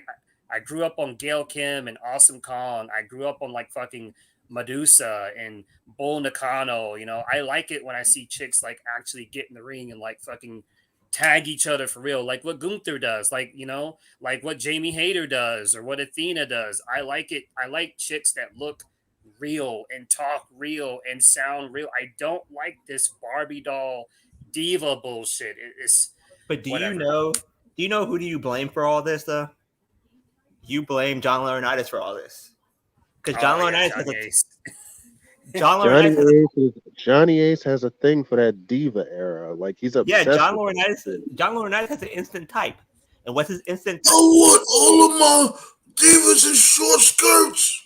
I grew up on Gail Kim and Awesome Kong. I grew up on like fucking Medusa and Bull Nakano. You know, I like it when I see chicks like actually get in the ring and like fucking tag each other for real, like what Gunther does, like you know, like what Jamie Hayter does or what Athena does. I like it. I like chicks that look real and talk real and sound real. I don't like this Barbie doll diva bullshit. It's But do you whatever. know? Do you know who do you blame for all this though? You blame John Laurinaitis for all this because John Oh, yeah, Laurinaitis has Johnny a Ace. John Johnny Laurinaitis has a, Ace, Johnny Ace has a thing for that diva era. Like he's yeah. obsessed with that shit. John Laurinaitis has an instant type, and what's his instant I type? want all of my divas in short skirts.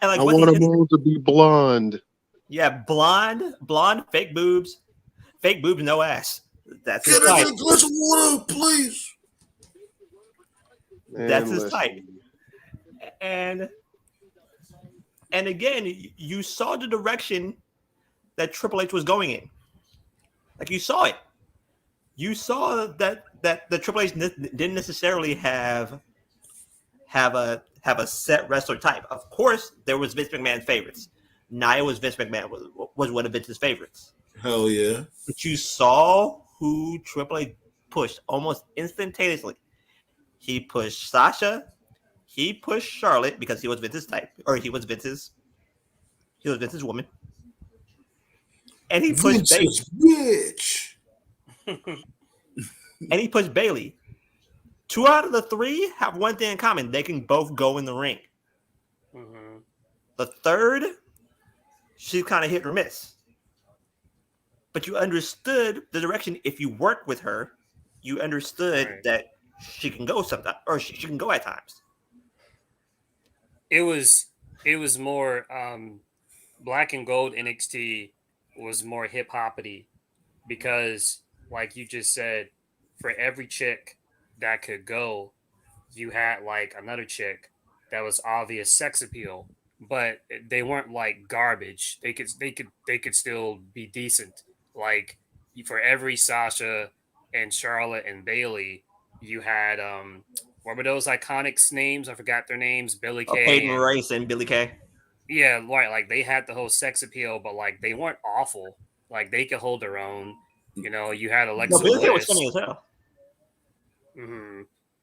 And like I what's want his them all to be blonde. yeah, blonde, fake boobs, no ass. That's his Can I type. get a glass of water, please? That's Man, his listen. type. And again, you saw the direction that Triple H was going in. Like you saw it. You saw that the Triple H didn't necessarily have a set wrestler type. Of course, there was Vince McMahon's favorites. Nia was Vince McMahon was one of Vince's favorites. Hell yeah. But you saw who Triple H pushed almost instantaneously. He pushed Sasha. He pushed Charlotte because he was Vince's type, or he was Vince's woman. And he pushed Bailey. Vince's bitch. And he pushed Bailey. 2 out of the 3 have one thing in common: they can both go in the ring. Mhm. The third, she's kind of hit or miss. But you understood the direction. If you work with her, you understood Right. that she can go sometimes, or she can go at times. It was more Black and Gold NXT was more hip hoppity because, like you just said, for every chick that could go, you had like another chick that was obvious sex appeal, but they weren't like garbage. They could still be decent. Like for every Sasha and Charlotte and Bailey, you had what were those iconic names? I forgot their names. Billy Kay. Peyton and- Royce and Billy Kay. yeah, right. Like they had the whole sex appeal, but like they weren't awful. Like they could hold their own. You know, you had Alexa No, Billy Kay was Bliss. funny as hell. hmm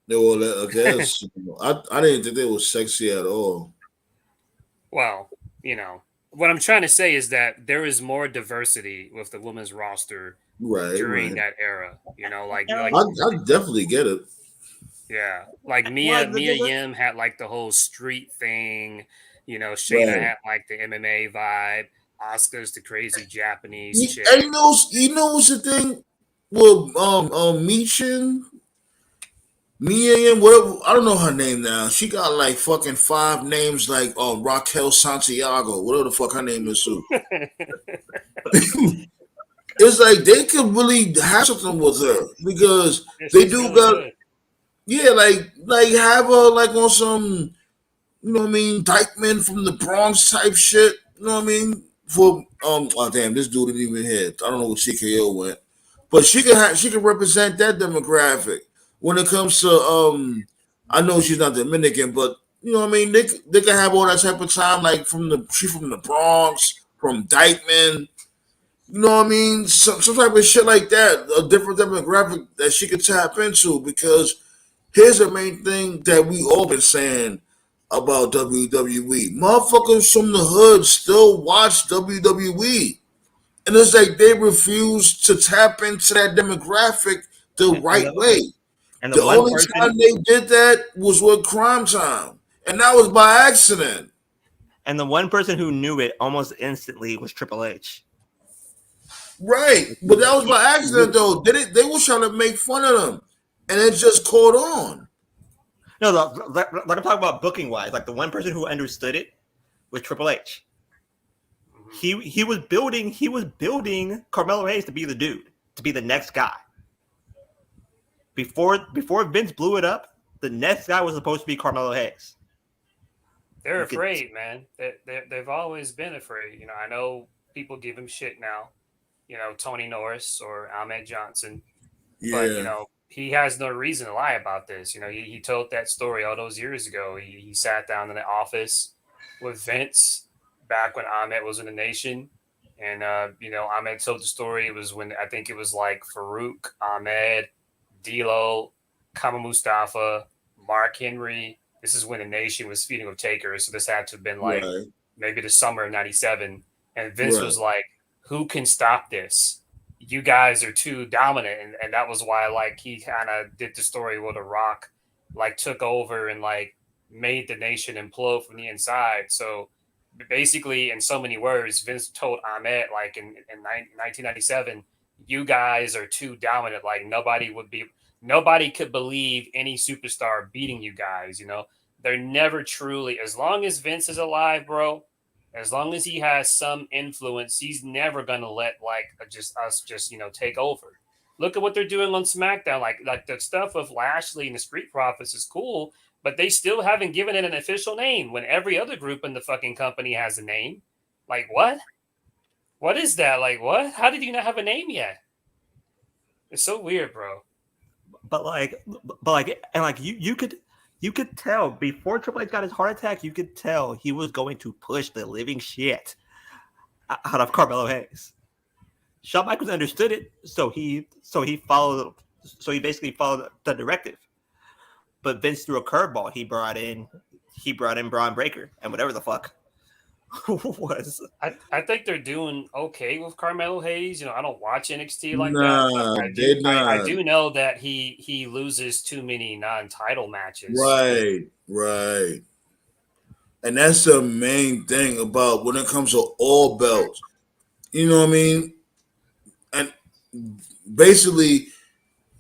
They were, I guess. I didn't think they were sexy at all. Well, you know, what I'm trying to say is that there is more diversity with the women's roster Right. during right. that era. You know, like Yeah, I definitely get it. yeah, like Well, Mia the Mia difference- Yim had like the whole street thing. You know, Shayna Right. had like the MMA vibe. Oscar's the crazy Japanese You, chick. and you know what's the thing? Well, Michin, Mia, whatever. I don't know her name now. She got like fucking 5 names, like Raquel Santiago, whatever the fuck her name is. Too. It's like they could really have something with her because they She's do really got good. yeah, like have her like on some, you know what I mean, Dykeman from the Bronx type shit. You know what I mean? For oh damn, this dude didn't even hit. I don't know what TKO went, but she can represent that demographic when it comes to I know she's not Dominican, but you know what I mean. They can have all that type of time, like she from the Bronx, from Dykeman. You know what I mean? Some type of shit like that, a different demographic that she could tap into because here's the main thing that we all been saying. about WWE. Motherfuckers from the hood still watch WWE. And it's like they refuse to tap into that demographic the And right the, way. and the The one only person time they did that was with Crime Time. And that was by accident. and the one person who knew it almost instantly was Triple H. Right. But that was by accident though. They were trying to make fun of them. And it just caught on. No, like I'm talking about booking wise, like the one person who understood it was Triple H. He was building Carmelo Hayes to be the dude, to be the next guy. Before Vince blew it up, the next guy was supposed to be Carmelo Hayes. They're afraid, man. They've always been afraid. You know, I know people give him shit now. You know, Tony Norris or Ahmed Johnson. Yeah. But, you know, he has no reason to lie about this. You know, he told that story all those years ago. He sat down in the office with Vince back when Ahmed was in the Nation. And, you know, Ahmed told the story. It was when I think it was like Farouk, Ahmed, D'Lo, Kama Mustafa, Mark Henry. This is when the Nation was feeding with takers. So this had to have been like maybe the summer of 97. And Vince was like, who can stop this? You guys are too dominant. And that was why, like, he kind of did the story where The Rock, like, took over and, like, made the Nation implode from the inside. So basically, in so many words, Vince told Ahmed, like, in 1997, you guys are too dominant. Like, nobody could believe any superstar beating you guys, you know? They're never truly, as long as Vince is alive, bro, as long as he has some influence, he's never gonna let like us you know take over. Look at what they're doing on SmackDown. Like the stuff of Lashley and the Street Profits is cool, but they still haven't given it an official name when every other group in the fucking company has a name. Like what? What is that? Like what? How did you not have a name yet? It's so weird, bro. But you could tell before Triple H got his heart attack, you could tell he was going to push the living shit out of Carmelo Hayes. Shawn Michaels understood it, so he basically followed the directive. But Vince threw a curveball. He brought in Braun Breaker and whatever the fuck was. I think they're doing okay with Carmelo Hayes. You know, I don't watch NXT like that. I do know that he loses too many non-title matches. Right. And that's the main thing about when it comes to all belts. You know what I mean? And basically,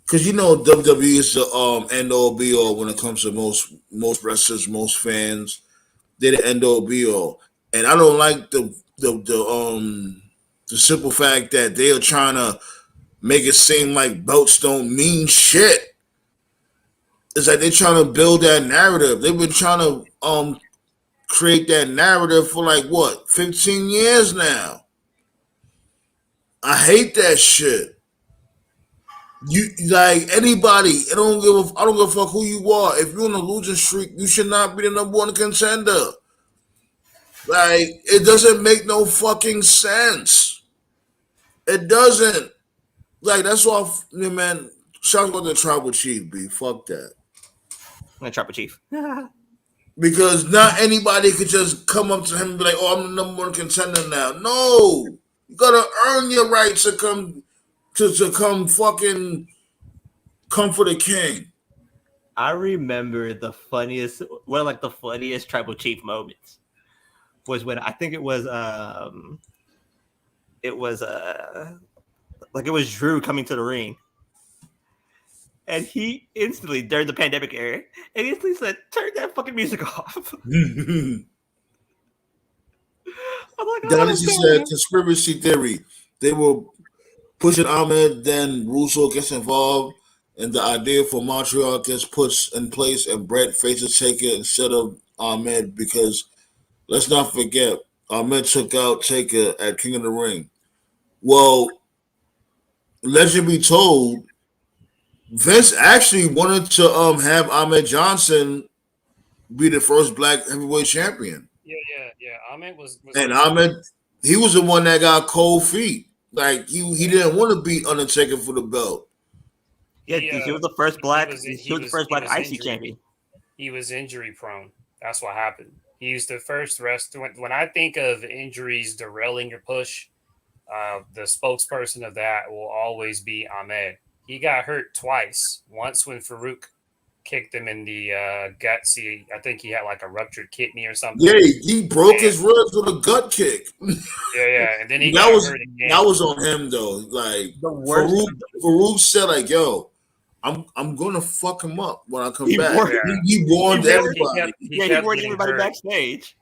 because you know WWE is the end all be all when it comes to most wrestlers, most fans. They're the end all be all. And I don't like the simple fact that they are trying to make it seem like belts don't mean shit. It's like they're trying to build that narrative. They've been trying to create that narrative for like what, 15 years now. I hate that shit. You like anybody, I don't give a fuck who you are. If you're on a losing streak, you should not be the number one contender. Like, it doesn't make no fucking sense. It doesn't. Like, that's why, man, shout out to the Tribal Chief, B. Fuck that. The Tribal Chief. Because not anybody could just come up to him and be like, oh, I'm the number one contender now. No. You gotta earn your right to come come for the king. I remember one of the funniest Tribal Chief moments was when I think it was Drew coming to the ring, and he instantly during the pandemic era, and instantly said, "Turn that fucking music off." I'm like, Dynasty said conspiracy theory. They were pushing Ahmed, then Russo gets involved, and the idea for Montreal gets put in place, and Brett faces Taker instead of Ahmed because let's not forget, Ahmed took out Taker at King of the Ring. Well, legend be told, Vince actually wanted to have Ahmed Johnson be the first black heavyweight champion. Yeah. Ahmed was and Ahmed, he was the one that got cold feet. Like he didn't want to beat Undertaker for the belt. Yeah, he was the first black. He was the first black IC champion. He was injury prone. That's what happened. He's the first wrestler. When I think of injuries derailing your push, the spokesperson of that will always be Ahmed. He got hurt twice. Once when Farouk kicked him in the guts. I think he had like a ruptured kidney or something. Yeah, he broke And, his ribs with a gut kick. yeah, and then he that got was hurt again. that was on him though. Like The worst. Farouk said, like, "Yo, I'm gonna fuck him up when I come He back." warned- He warned everybody. He He kept warned getting everybody hurt. backstage.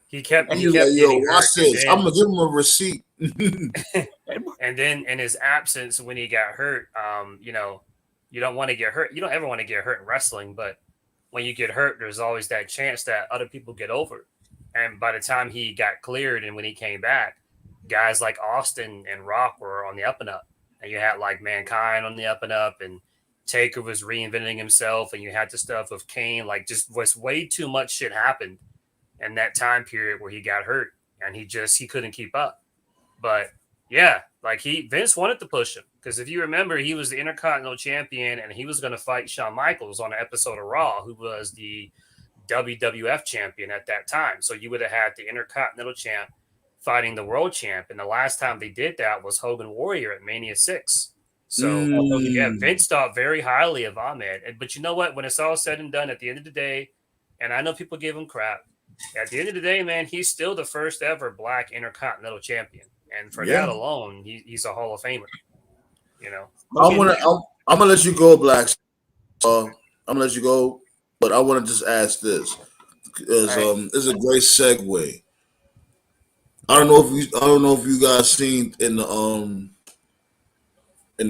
He kept He's like, "Yo, getting hurt. watch this. And I'm gonna give him a receipt." and then in his absence, when he got hurt, you don't want to get hurt. You don't ever want to get hurt in wrestling, but when you get hurt, there's always that chance that other people get over. And by the time he got cleared and when he came back, guys like Austin and Rock were on the up and up. And you had like Mankind on the up and up, and Taker was reinventing himself, and you had the stuff of Kane. Like, just was way too much shit happened in that time period where he got hurt, and he couldn't keep up. But yeah, like Vince wanted to push him because if you remember, he was the Intercontinental Champion, and he was going to fight Shawn Michaels on an episode of Raw, who was the WWF champion at that time. So you would have had the Intercontinental champ fighting the world champ. And the last time they did that was Hogan Warrior at Mania 6. So yeah, Vince thought very highly of Ahmed. But you know what? When it's all said and done, at the end of the day, and I know people give him crap, at the end of the day, man, he's still the first ever Black Intercontinental champion. And for that alone, he's a Hall of Famer. You know, I'm gonna let you go, Black. I'm gonna let you go, but I want to just ask this because it's a great segue. I don't know if you guys seen in the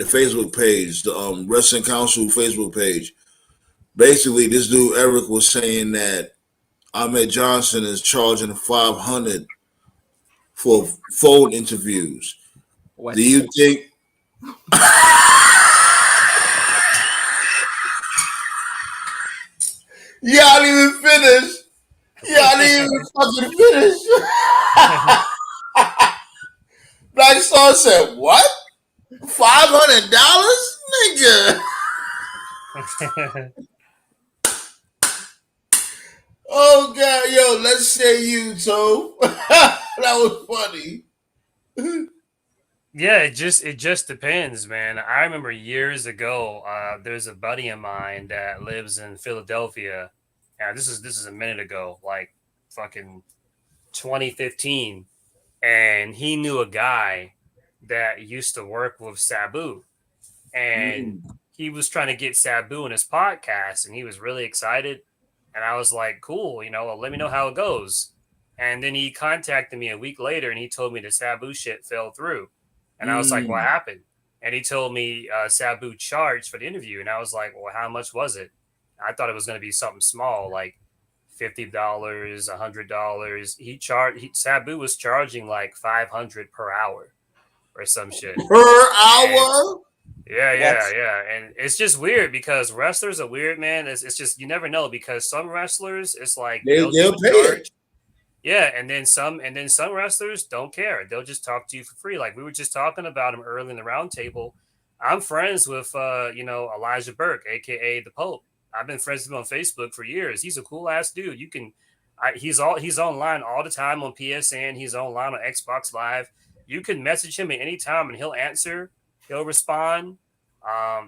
Facebook page, the Wrestling Council Facebook page. Basically, this dude Eric was saying that Ahmed Johnson is charging $500 for phone interviews. What? Do you think? Y'all didn't even finish. Y'all didn't even fucking finish. Black Star said, "What? $500, nigga." Oh god, yo, let's say you, Toe. That was funny. Yeah, it just depends, man. I remember years ago, there's a buddy of mine that lives in Philadelphia. And this is a minute ago, like fucking 2015, and he knew a guy that used to work with Sabu, and he was trying to get Sabu in his podcast, and he was really excited. And I was like, cool, let me know how it goes. And then he contacted me a week later, and he told me the Sabu shit fell through. And I was like, what happened? And he told me Sabu charged for the interview. And I was like, well, how much was it? I thought it was going to be something small, like $50, $100. Sabu was charging like $500 per hour or some shit. Per hour? Yeah. And it's just weird because wrestlers are weird, man. It's just, you never know, because some wrestlers, it's like They'll pay it. Yeah, and then some wrestlers don't care. They'll just talk to you for free. Like we were just talking about him early in the Roundtable. I'm friends with Elijah Burke, aka the Pope. I've been friends with him on Facebook for years. He's a cool ass dude. He's online all the time on PSN. He's online on Xbox Live. You can message him at any time and he'll answer. He'll respond.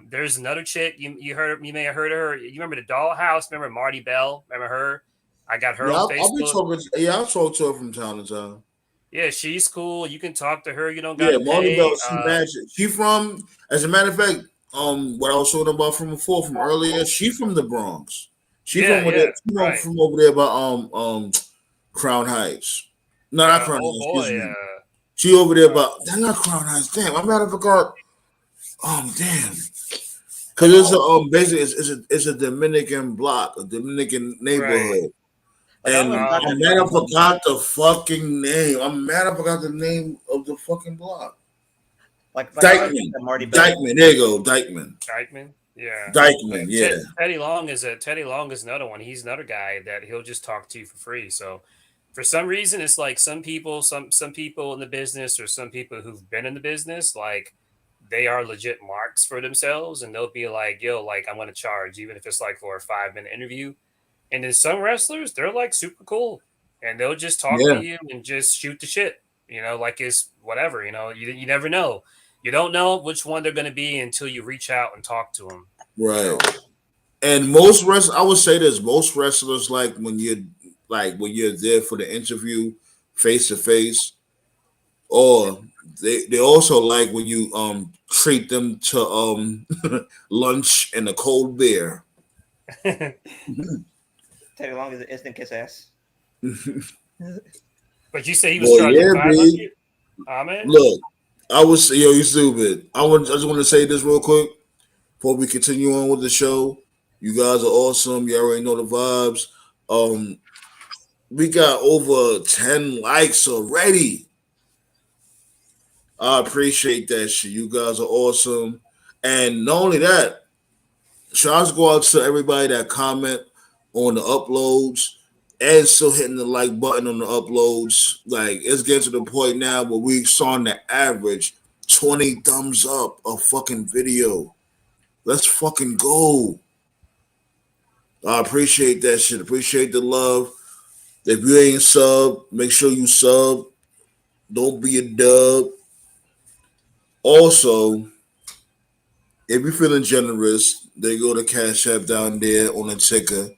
There's another chick you may have heard of her. You remember the Dollhouse? Remember Marty Bell? Remember her? I got her on Facebook. I'll talk to her from time to time. Yeah, she's cool. You can talk to her. You don't got to Marty pay. Bell, she magic. She from, as a matter of fact, what I was talking about from earlier, she from the Bronx. She from over there by Crown Heights. No, not Crown Heights. Excuse me. She over there by not Crown Heights. Damn, I'm out of forgot. Damn. Because it's basically it's a Dominican block, a Dominican neighborhood. Right. And I'm mad I forgot the fucking name. I'm mad I forgot the name of the fucking block. Like Dykeman. Dykeman. There you go. Dykeman. Yeah. Dykeman. Yeah. Teddy Long is another one. He's another guy that he'll just talk to you for free. So for some reason, it's like some people in the business, or some people who've been in the business, like they are legit marks for themselves, and they'll be like, yo, like I'm going to charge, even if it's like for a 5-minute interview. And then some wrestlers, they're like super cool, and they'll just talk to you and just shoot the shit. Like it's whatever. You never know. You don't know which one they're going to be until you reach out and talk to them. Right. And most wrestlers, I would say this: most wrestlers when you're there for the interview, face to face, or they also like when you treat them to lunch and a cold beer. Take as long as an instant kiss ass. But you say he was charging 500. Ahmed? Look, you stupid. I just want to say this real quick before we continue on with the show. You guys are awesome. You already know the vibes. We got over 10 likes already. I appreciate that shit. You guys are awesome. And not only that, shouts go out to everybody that comment on the uploads and still hitting the like button on the uploads. Like, it's getting to the point now where we saw on the average 20 thumbs up a fucking video. Let's fucking go. I appreciate that shit. Appreciate the love. If you ain't sub, make sure you sub. Don't be a dub. Also, if you're feeling generous, they go to Cash App down there on the ticker.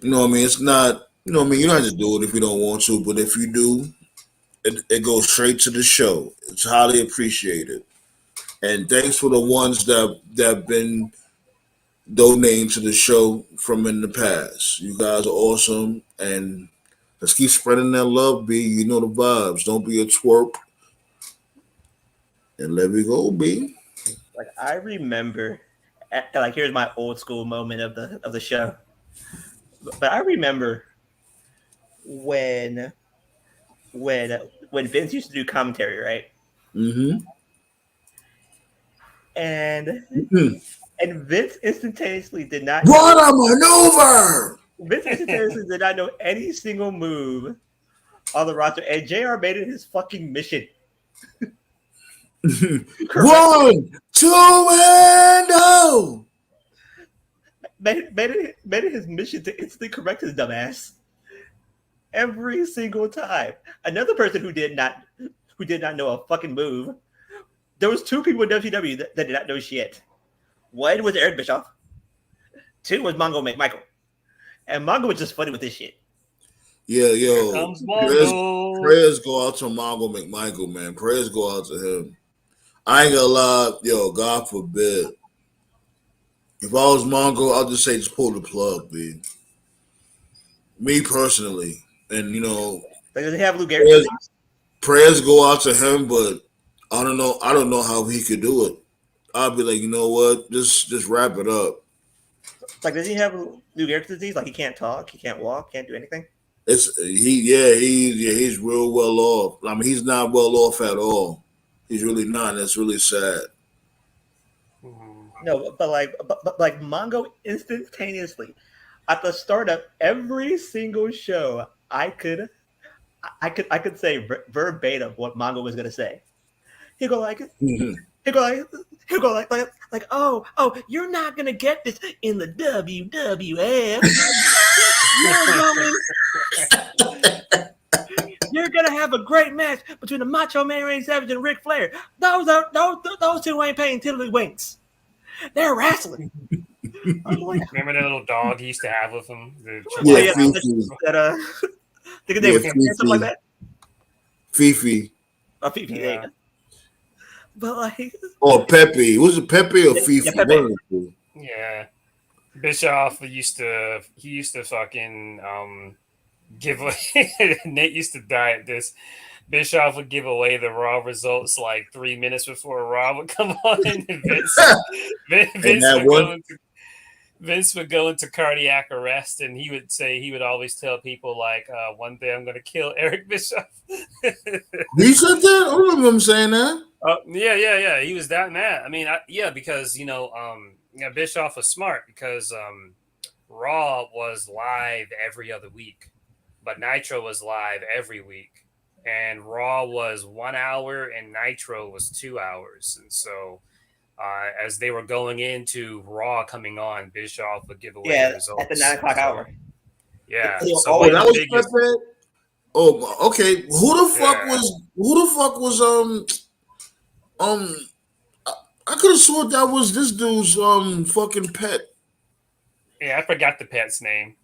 You know what I mean? It's not, you know what I mean? You don't have to do it if you don't want to, but if you do, it goes straight to the show. It's highly appreciated. And thanks for the ones that have been donating to the show from in the past. You guys are awesome. And let's keep spreading that love, B. You know the vibes. Don't be a twerp. And let me go, B. Like, I remember, like, here's my old school moment of the show. But I remember when Vince used to do commentary, right? Mm-hmm. And Vince instantaneously did not What a maneuver! Vince instantaneously did not know any single move on the roster, and JR made it his fucking mission. 1, 2, and 0. Made it his mission to instantly correct his dumbass every single time. Another person who did not know a fucking move. There was 2 people in WCW that did not know shit. 1 was Eric Bischoff. 2 was Mongo McMichael. And Mongo was just funny with this shit. Yeah, yo. Comes Mongo. Prayers go out to Mongo McMichael, man. Prayers go out to him. I ain't gonna lie, yo, God forbid. If I was Mongo, I'll just say just pull the plug, B. Me personally. And Like, does he have Lou Gehrig? Prayers go out to him, but I don't know how he could do it. I'll be like, you know what? Just wrap it up. Like, does he have Lou Gehrig's disease? Like, he can't talk, he can't walk, can't do anything? He's real well off. I mean, he's not well off at all. He's really not. That's really sad. No, but like Mongo instantaneously at the start of every single show, I could say verbatim what Mongo was gonna say. He'd go like, oh, you're not gonna get this in the WWF. You're gonna have a great match between the Macho Man Randy Savage and Ric Flair. Those 2 ain't paying tiddlywinks. They're wrestling. Remember that little dog he used to have with him? Fifi. Something like that. Fifi. Fifi, yeah. But like, Pepe. Was it Pepe or Fifi? Yeah, Pepe. Yeah. Bischoff used to fucking give away. Nate used to die at this. Bischoff would give away the Raw results like 3 minutes before Raw would come on, and Vince would go into cardiac arrest, and he would say he would always tell people like, "One day I'm going to kill Eric Bischoff." He said that? I remember him saying that. Yeah. He was that mad. I mean, because Bischoff was smart because Raw was live every other week, but Nitro was live every week. And Raw was 1 hour and Nitro was 2 hours. And so as they were going into Raw coming on, Bischoff would give away the results at the 9 o'clock hour. Yeah. They were So always- one that of the was biggest. Pepe? Oh, okay. Who the fuck was I could have sworn that was this dude's fucking pet. Yeah, I forgot the pet's name.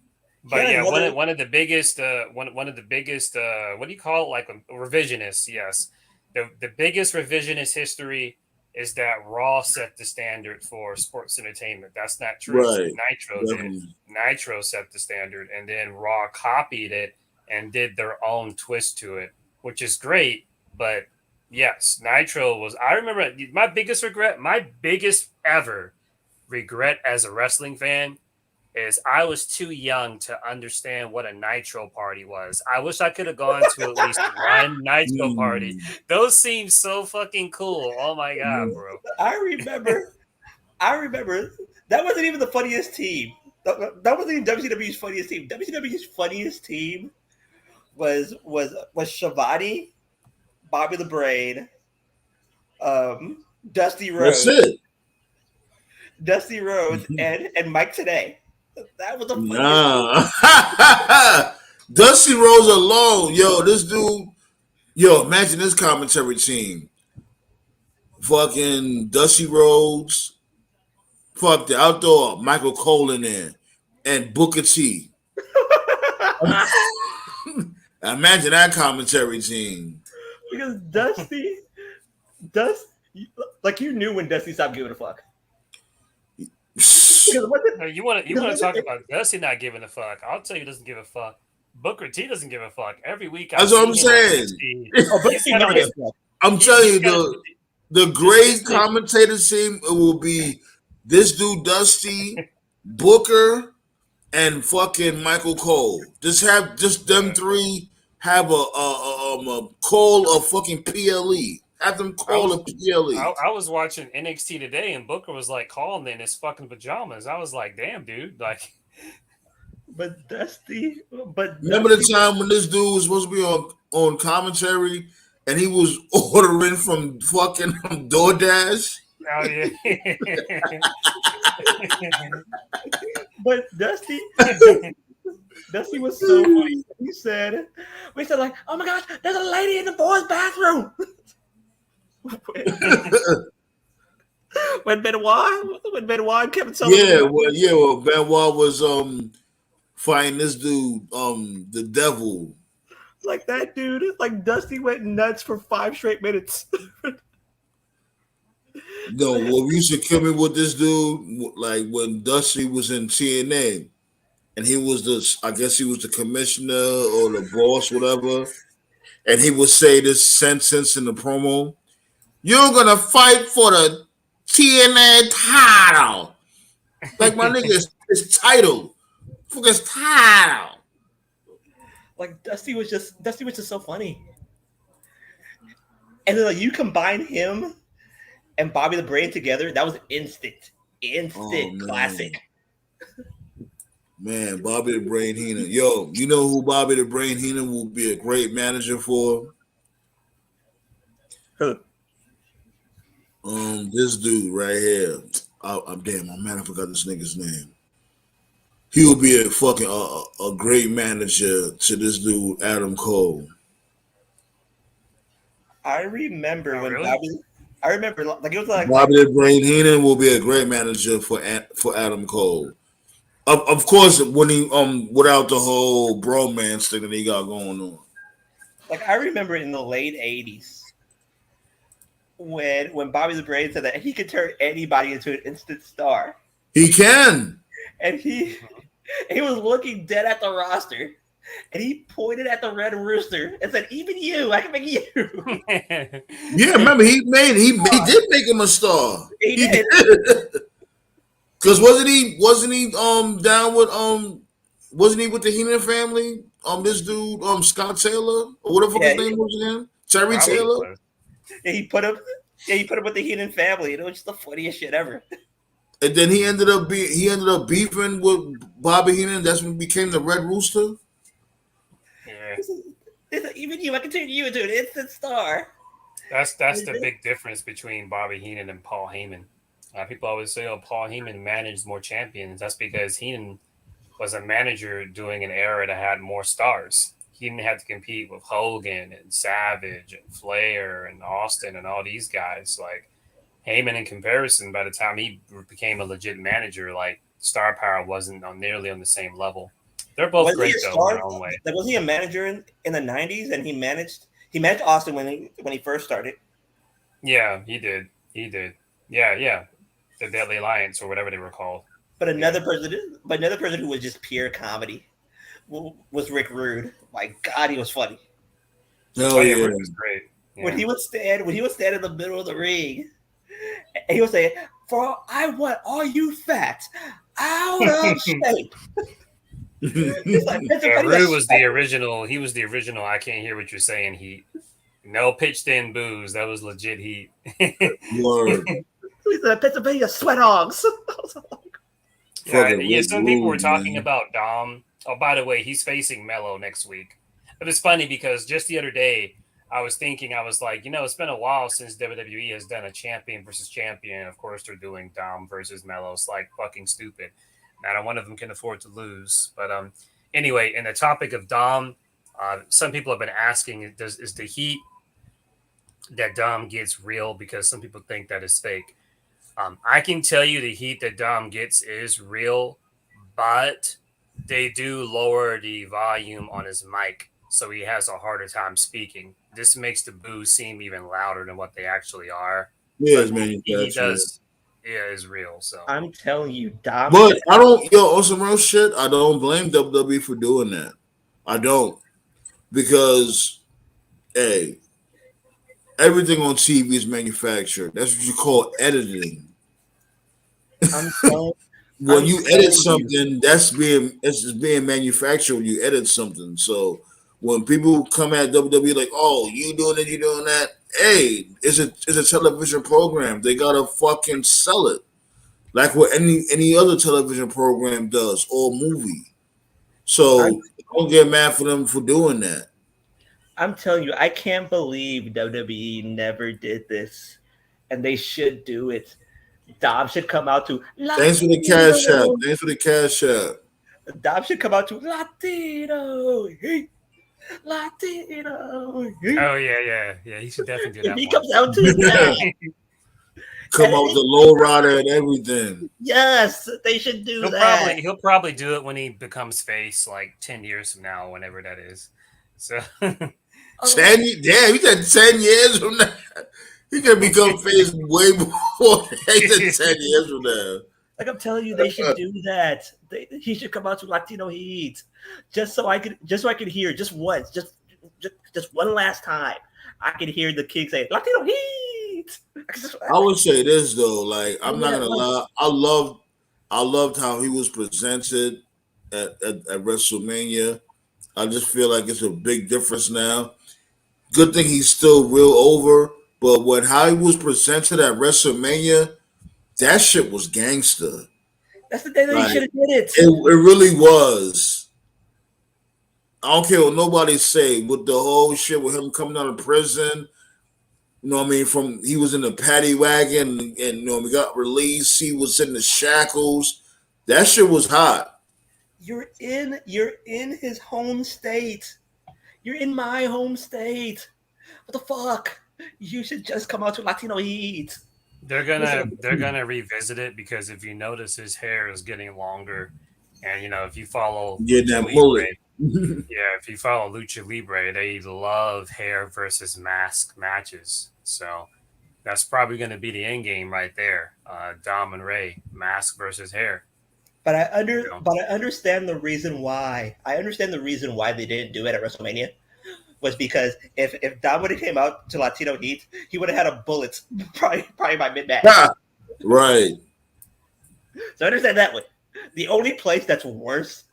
But Yeah, yeah, another- one of the biggest one of the biggest what do you call it? Like revisionists, yes. The biggest revisionist history is that Raw set the standard for sports entertainment. That's not true. Right. Nitro Definitely. did. Nitro set the standard, and then Raw copied it and did their own twist to it, which is great. But yes, Nitro was. I remember my biggest ever regret as a wrestling fan is I was too young to understand what a Nitro party was. I wish I could have gone to at least one Nitro party. Those seem so fucking cool. Oh my god, bro. I remember that wasn't even the funniest team. That wasn't even WCW's funniest team. WCW's funniest team was Shivani, Bobby the Brain, Dusty Rhodes. That's it. Dusty Rhodes and Mike Today. That was a Nah. Dusty Rhodes alone. Yo, this dude. Yo, imagine this commentary team. Fucking Dusty Rhodes. Fuck the outdoor Michael Cole in there. And Booker T. Imagine that commentary team. because Dusty, like you knew when Dusty stopped giving a fuck. Because You want to talk about Dusty not giving a fuck? I'll tell you, he doesn't give a fuck. Booker T doesn't give a fuck. Every week, That's what I'm saying. I'm telling you, the great commentator team will be this dude Dusty, Booker, and fucking Michael Cole. Just them three have a call of fucking PLE. Have them call a PLE. I was watching NXT today, and Booker was like calling in his fucking pajamas. I was like, "Damn, dude!" Like, But Dusty, Remember the time when this dude was supposed to be on commentary and he was ordering from fucking DoorDash? oh yeah. But Dusty was so funny. We said like, "Oh my gosh, there's a lady in the boys' bathroom." when Benoit and Kevin Sullivan, well, Benoit was fighting this dude, the devil. like that dude, like Dusty went nuts for 5 straight minutes. No, what used to kill me with this dude, like when Dusty was in TNA, and he was I guess he was the commissioner or the boss, whatever, and he would say this sentence in the promo: "You're gonna fight for the TNA title." Like my nigga, his title, fuck his title. Like Dusty was just so funny. And then like you combine him and Bobby the Brain together, that was instant classic. Man, Bobby the Brain Heenan. Yo, you know who Bobby the Brain Heenan will be a great manager for? Who? This dude right here. I'm damn. I'm mad. I forgot this nigga's name. He will be a fucking a great manager to this dude Adam Cole. I remember when really? Bobby. I remember like it was like Bobby the Brain Heenan will be a great manager for Adam Cole. Of course, when he without the whole bromance thing that he got going on. Like I remember in the late '80s when Bobby the Brain said that he could turn anybody into an instant star, He can. and he was looking dead at the roster, and he pointed at the Red Rooster and said, "Even you, I can make you." Yeah, remember he did make him a star. He did. Because wasn't he down with wasn't he with the Heenan family? This dude Scott Taylor or whatever his name was again, Terry Taylor. Yeah, he put him with the Heenan family, and it was just the funniest shit ever. And then he ended up beefing with Bobby Heenan. That's when he became the Red Rooster. Yeah. Even you, I can turn you into an instant star. That's the big difference between Bobby Heenan and Paul Heyman. People always say, "Oh, Paul Heyman managed more champions." That's because Heyman was a manager during an era that had more stars. He didn't have to compete with Hogan and Savage and Flair and Austin and all these guys. Like Heyman, in comparison, by the time he became a legit manager, like star power wasn't nearly on the same level. They're both Was he great a though in star? their own way. Like, was he a manager in the '90s? And he managed Austin when he first started. Yeah, he did. He did. Yeah. The Deadly Alliance or whatever they were called. But another person who was just pure comedy was Rick Rude. My God, he was funny. Hell yeah. Rick was great. Yeah. When he would stand in the middle of the ring, and he would say, "For I want all you fat out of shape." It's like, Rude was the original. He was the original. I can't hear what you're saying. Heat. No pitched in booze. That was legit heat. Word. He's the Pennsylvania sweat hogs. Some people were talking about Dom. Oh, by the way, he's facing Mello next week. It was funny because just the other day, I was like, it's been a while since WWE has done a champion versus champion. Of course, they're doing Dom versus Mello. It's like fucking stupid. Not one of them can afford to lose. But anyway, in the topic of Dom, some people have been asking, is the heat that Dom gets real? Because some people think that is fake. I can tell you the heat that Dom gets is real, but they do lower the volume on his mic, so he has a harder time speaking. This makes the boos seem even louder than what they actually are. Yeah, he does. Yeah, is real. So I'm telling you, Dom. But I don't, on some real shit, I don't blame WWE for doing that. I don't, because, hey, everything on TV is manufactured. That's what you call editing. When you edit something, that's being manufactured when you edit something. So when people come at WWE like, "Oh, you doing it, you doing that," hey, it's a television program. They gotta fucking sell it, like what any other television program does or movie. So don't get mad for them for doing that. I'm telling you, I can't believe WWE never did this, and they should do it. Dom should come out to Thanks for the cash out. Thanks for the cash out. Dom should come out to Latino. Hey, Latino. Hey. Oh yeah. He should definitely do that. If he comes out to that, come out with the low rider and everything. Yes, they should do that. He'll probably do it when he becomes face, like 10 years from now, whenever that is. So 10 damn, he said 10 years from now. He can become face way before 10 years from now. Like I'm telling you, they should do that. He should come out to Latino Heat, just so I could hear just once, just one last time. I could hear the King say Latino Heat. I would say this though, like I'm not gonna lie, I loved how he was presented at WrestleMania. I just feel like it's a big difference now. Good thing he's still real over, but how he was presented at WrestleMania, that shit was gangster. That's the day that he should have did it. It really was. I don't care what nobody say with the whole shit with him coming out of prison. You know what I mean? He was in the paddy wagon and we got released. He was in the shackles. That shit was hot. You're in his home state. You're in my home state. What the fuck? You should just come out to Latino Heat. They're gonna revisit it because if you notice, his hair is getting longer, and if you follow that mullet. If you follow Lucha Libre, they love hair versus mask matches. So that's probably going to be the end game right there. Dom and Ray, mask versus hair. But I understand the reason why. I understand the reason why they didn't do it at WrestleMania was because if Dom would have came out to Latino Heat, he would have had a bullet probably by mid-match. Right. So I understand that one. The only place that's worse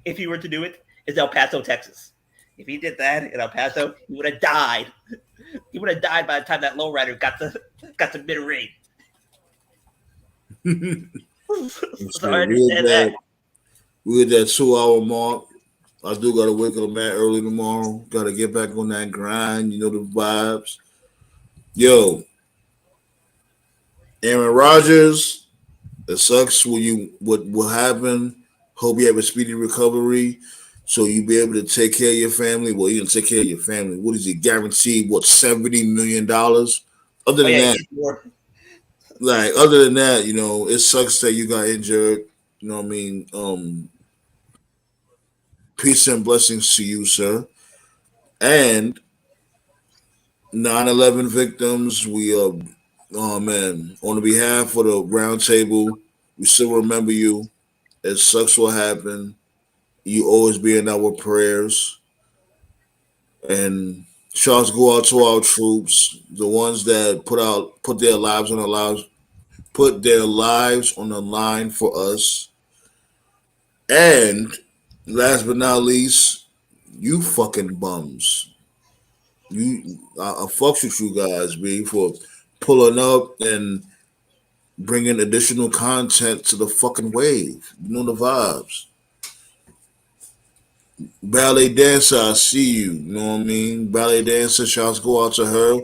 if he were to do it is El Paso, Texas. If he did that in El Paso, he would have died. He would have died by the time that lowrider got to mid-ring. So I understand that. We hit that 2-hour mark. I do got to wake up mad early tomorrow. Got to get back on that grind. You know the vibes. Yo, Aaron Rodgers, it sucks what will happen. Hope you have a speedy recovery, so you be able to take care of your family. Well, you can take care of your family. What is he guaranteed? What $70 million? Other Oh than yeah, that, he's more. other than that, it sucks that you got injured. You know what I mean? Peace and blessings to you, sir. And 9/11 victims, oh man, on the behalf of the Roundtable, we still remember you. It sucks what happened. You always be in our prayers. And shouts go out to our troops, the ones that put their lives on the lives, put their lives on the line for us. And last but not least, you fucking bums. I fucks with you guys, B, for pulling up and bringing additional content to the fucking wave. You know the vibes. Ballet dancer, I see you. You know what I mean? Ballet dancer, shouts go out to her.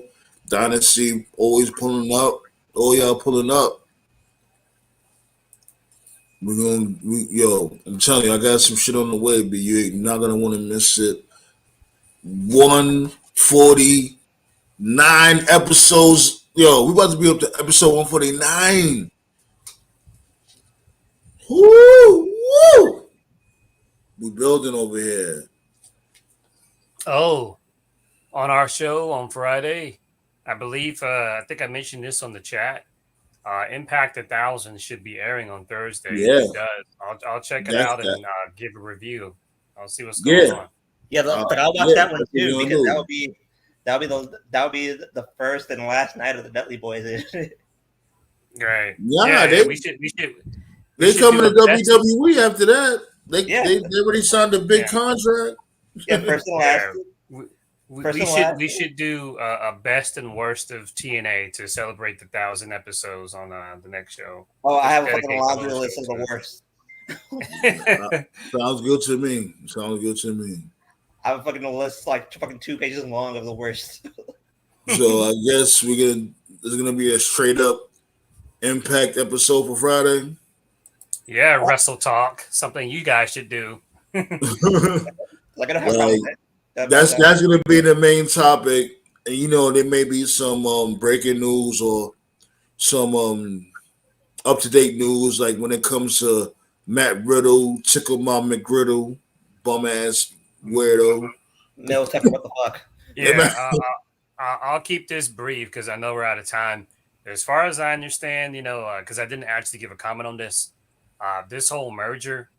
Dynasty always pulling up. All y'all pulling up. I'm telling you, I got some shit on the way, but you're not gonna want to miss it. 149 episodes. Yo, we about to be up to episode 149. Woo! Woo! We building over here. Oh, on our show on Friday, I believe, I think I mentioned this on the chat. Impact 1000 should be airing on Thursday. Yeah. If it does, I'll check it out and give a review. I'll see what's going on. Yeah, but I'll watch that one that's too what because we're that would be the first and last night of the Dudley Boys. Right. Yeah, we should. They coming do to a best- WWE after that. They Yeah. already signed a big Yeah. contract. Yeah, first and last. Yeah. First We and should last. we should do a best and worst of TNA to celebrate the 1,000 episodes on the next show. Oh, I have a Dedicate fucking the laundry whole list show of to the it. worst. Sounds good to me. I have a fucking list like fucking 2 pages long of the worst. So I guess there's gonna be a straight up Impact episode for Friday. Yeah, Wrestle Talk, something you guys should do. Like I don't have a problem Like, with that. that's gonna be the main topic, and there may be some breaking news or some up to date news, like when it comes to Matt Riddle, Tickle My McGriddle, bum ass weirdo. No, Tucker, what the fuck? Yeah, I'll keep this brief because I know we're out of time. As far as I understand, because I didn't actually give a comment on this, this whole merger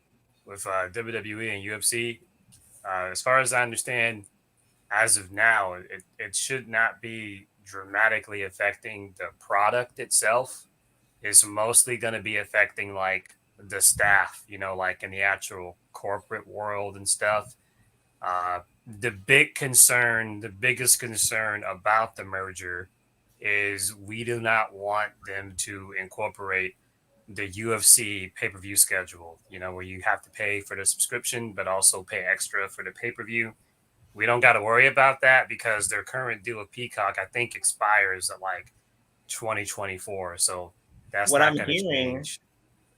with WWE and UFC, as far as I understand, as of now, it should not be dramatically affecting the product itself. It's mostly going to be affecting like the staff, like in the actual corporate world and stuff. The biggest concern about the merger is we do not want them to incorporate the UFC pay-per-view schedule, where you have to pay for the subscription, but also pay extra for the pay-per-view. We don't got to worry about that because their current deal with Peacock, I think, expires at like 2024. So that's What not I'm going to hearing- change.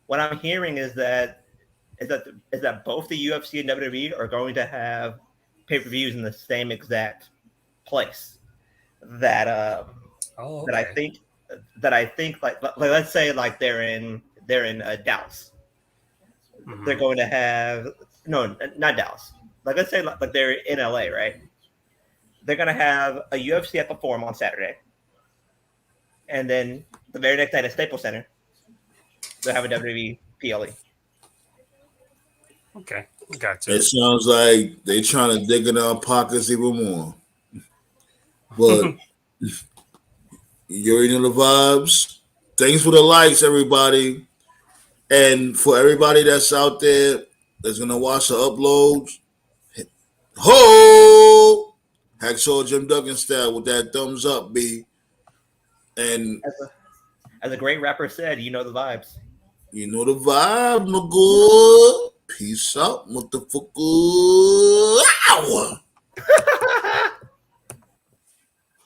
What I'm hearing is that both the UFC and WWE are going to have pay-per-views in the same exact place. That I think like let's say like they're in Dallas. Mhm. They're going to have not Dallas. Like let's say like they're in LA, right? They're going to have a UFC at the Forum on Saturday, and then the very next night at Staples Center, they'll have a WWE PLE. Okay, gotcha. It sounds like they trying to dig in our pockets even more. But you already know the vibes. Thanks for the likes, everybody. And for everybody that's out there that's gonna watch the uploads, ho! Hacksaw Jim Duggan style with that thumbs up, B. And As a great rapper said, you know the vibes. you know the vibe, no good. Peace out, motherfucker. Ow!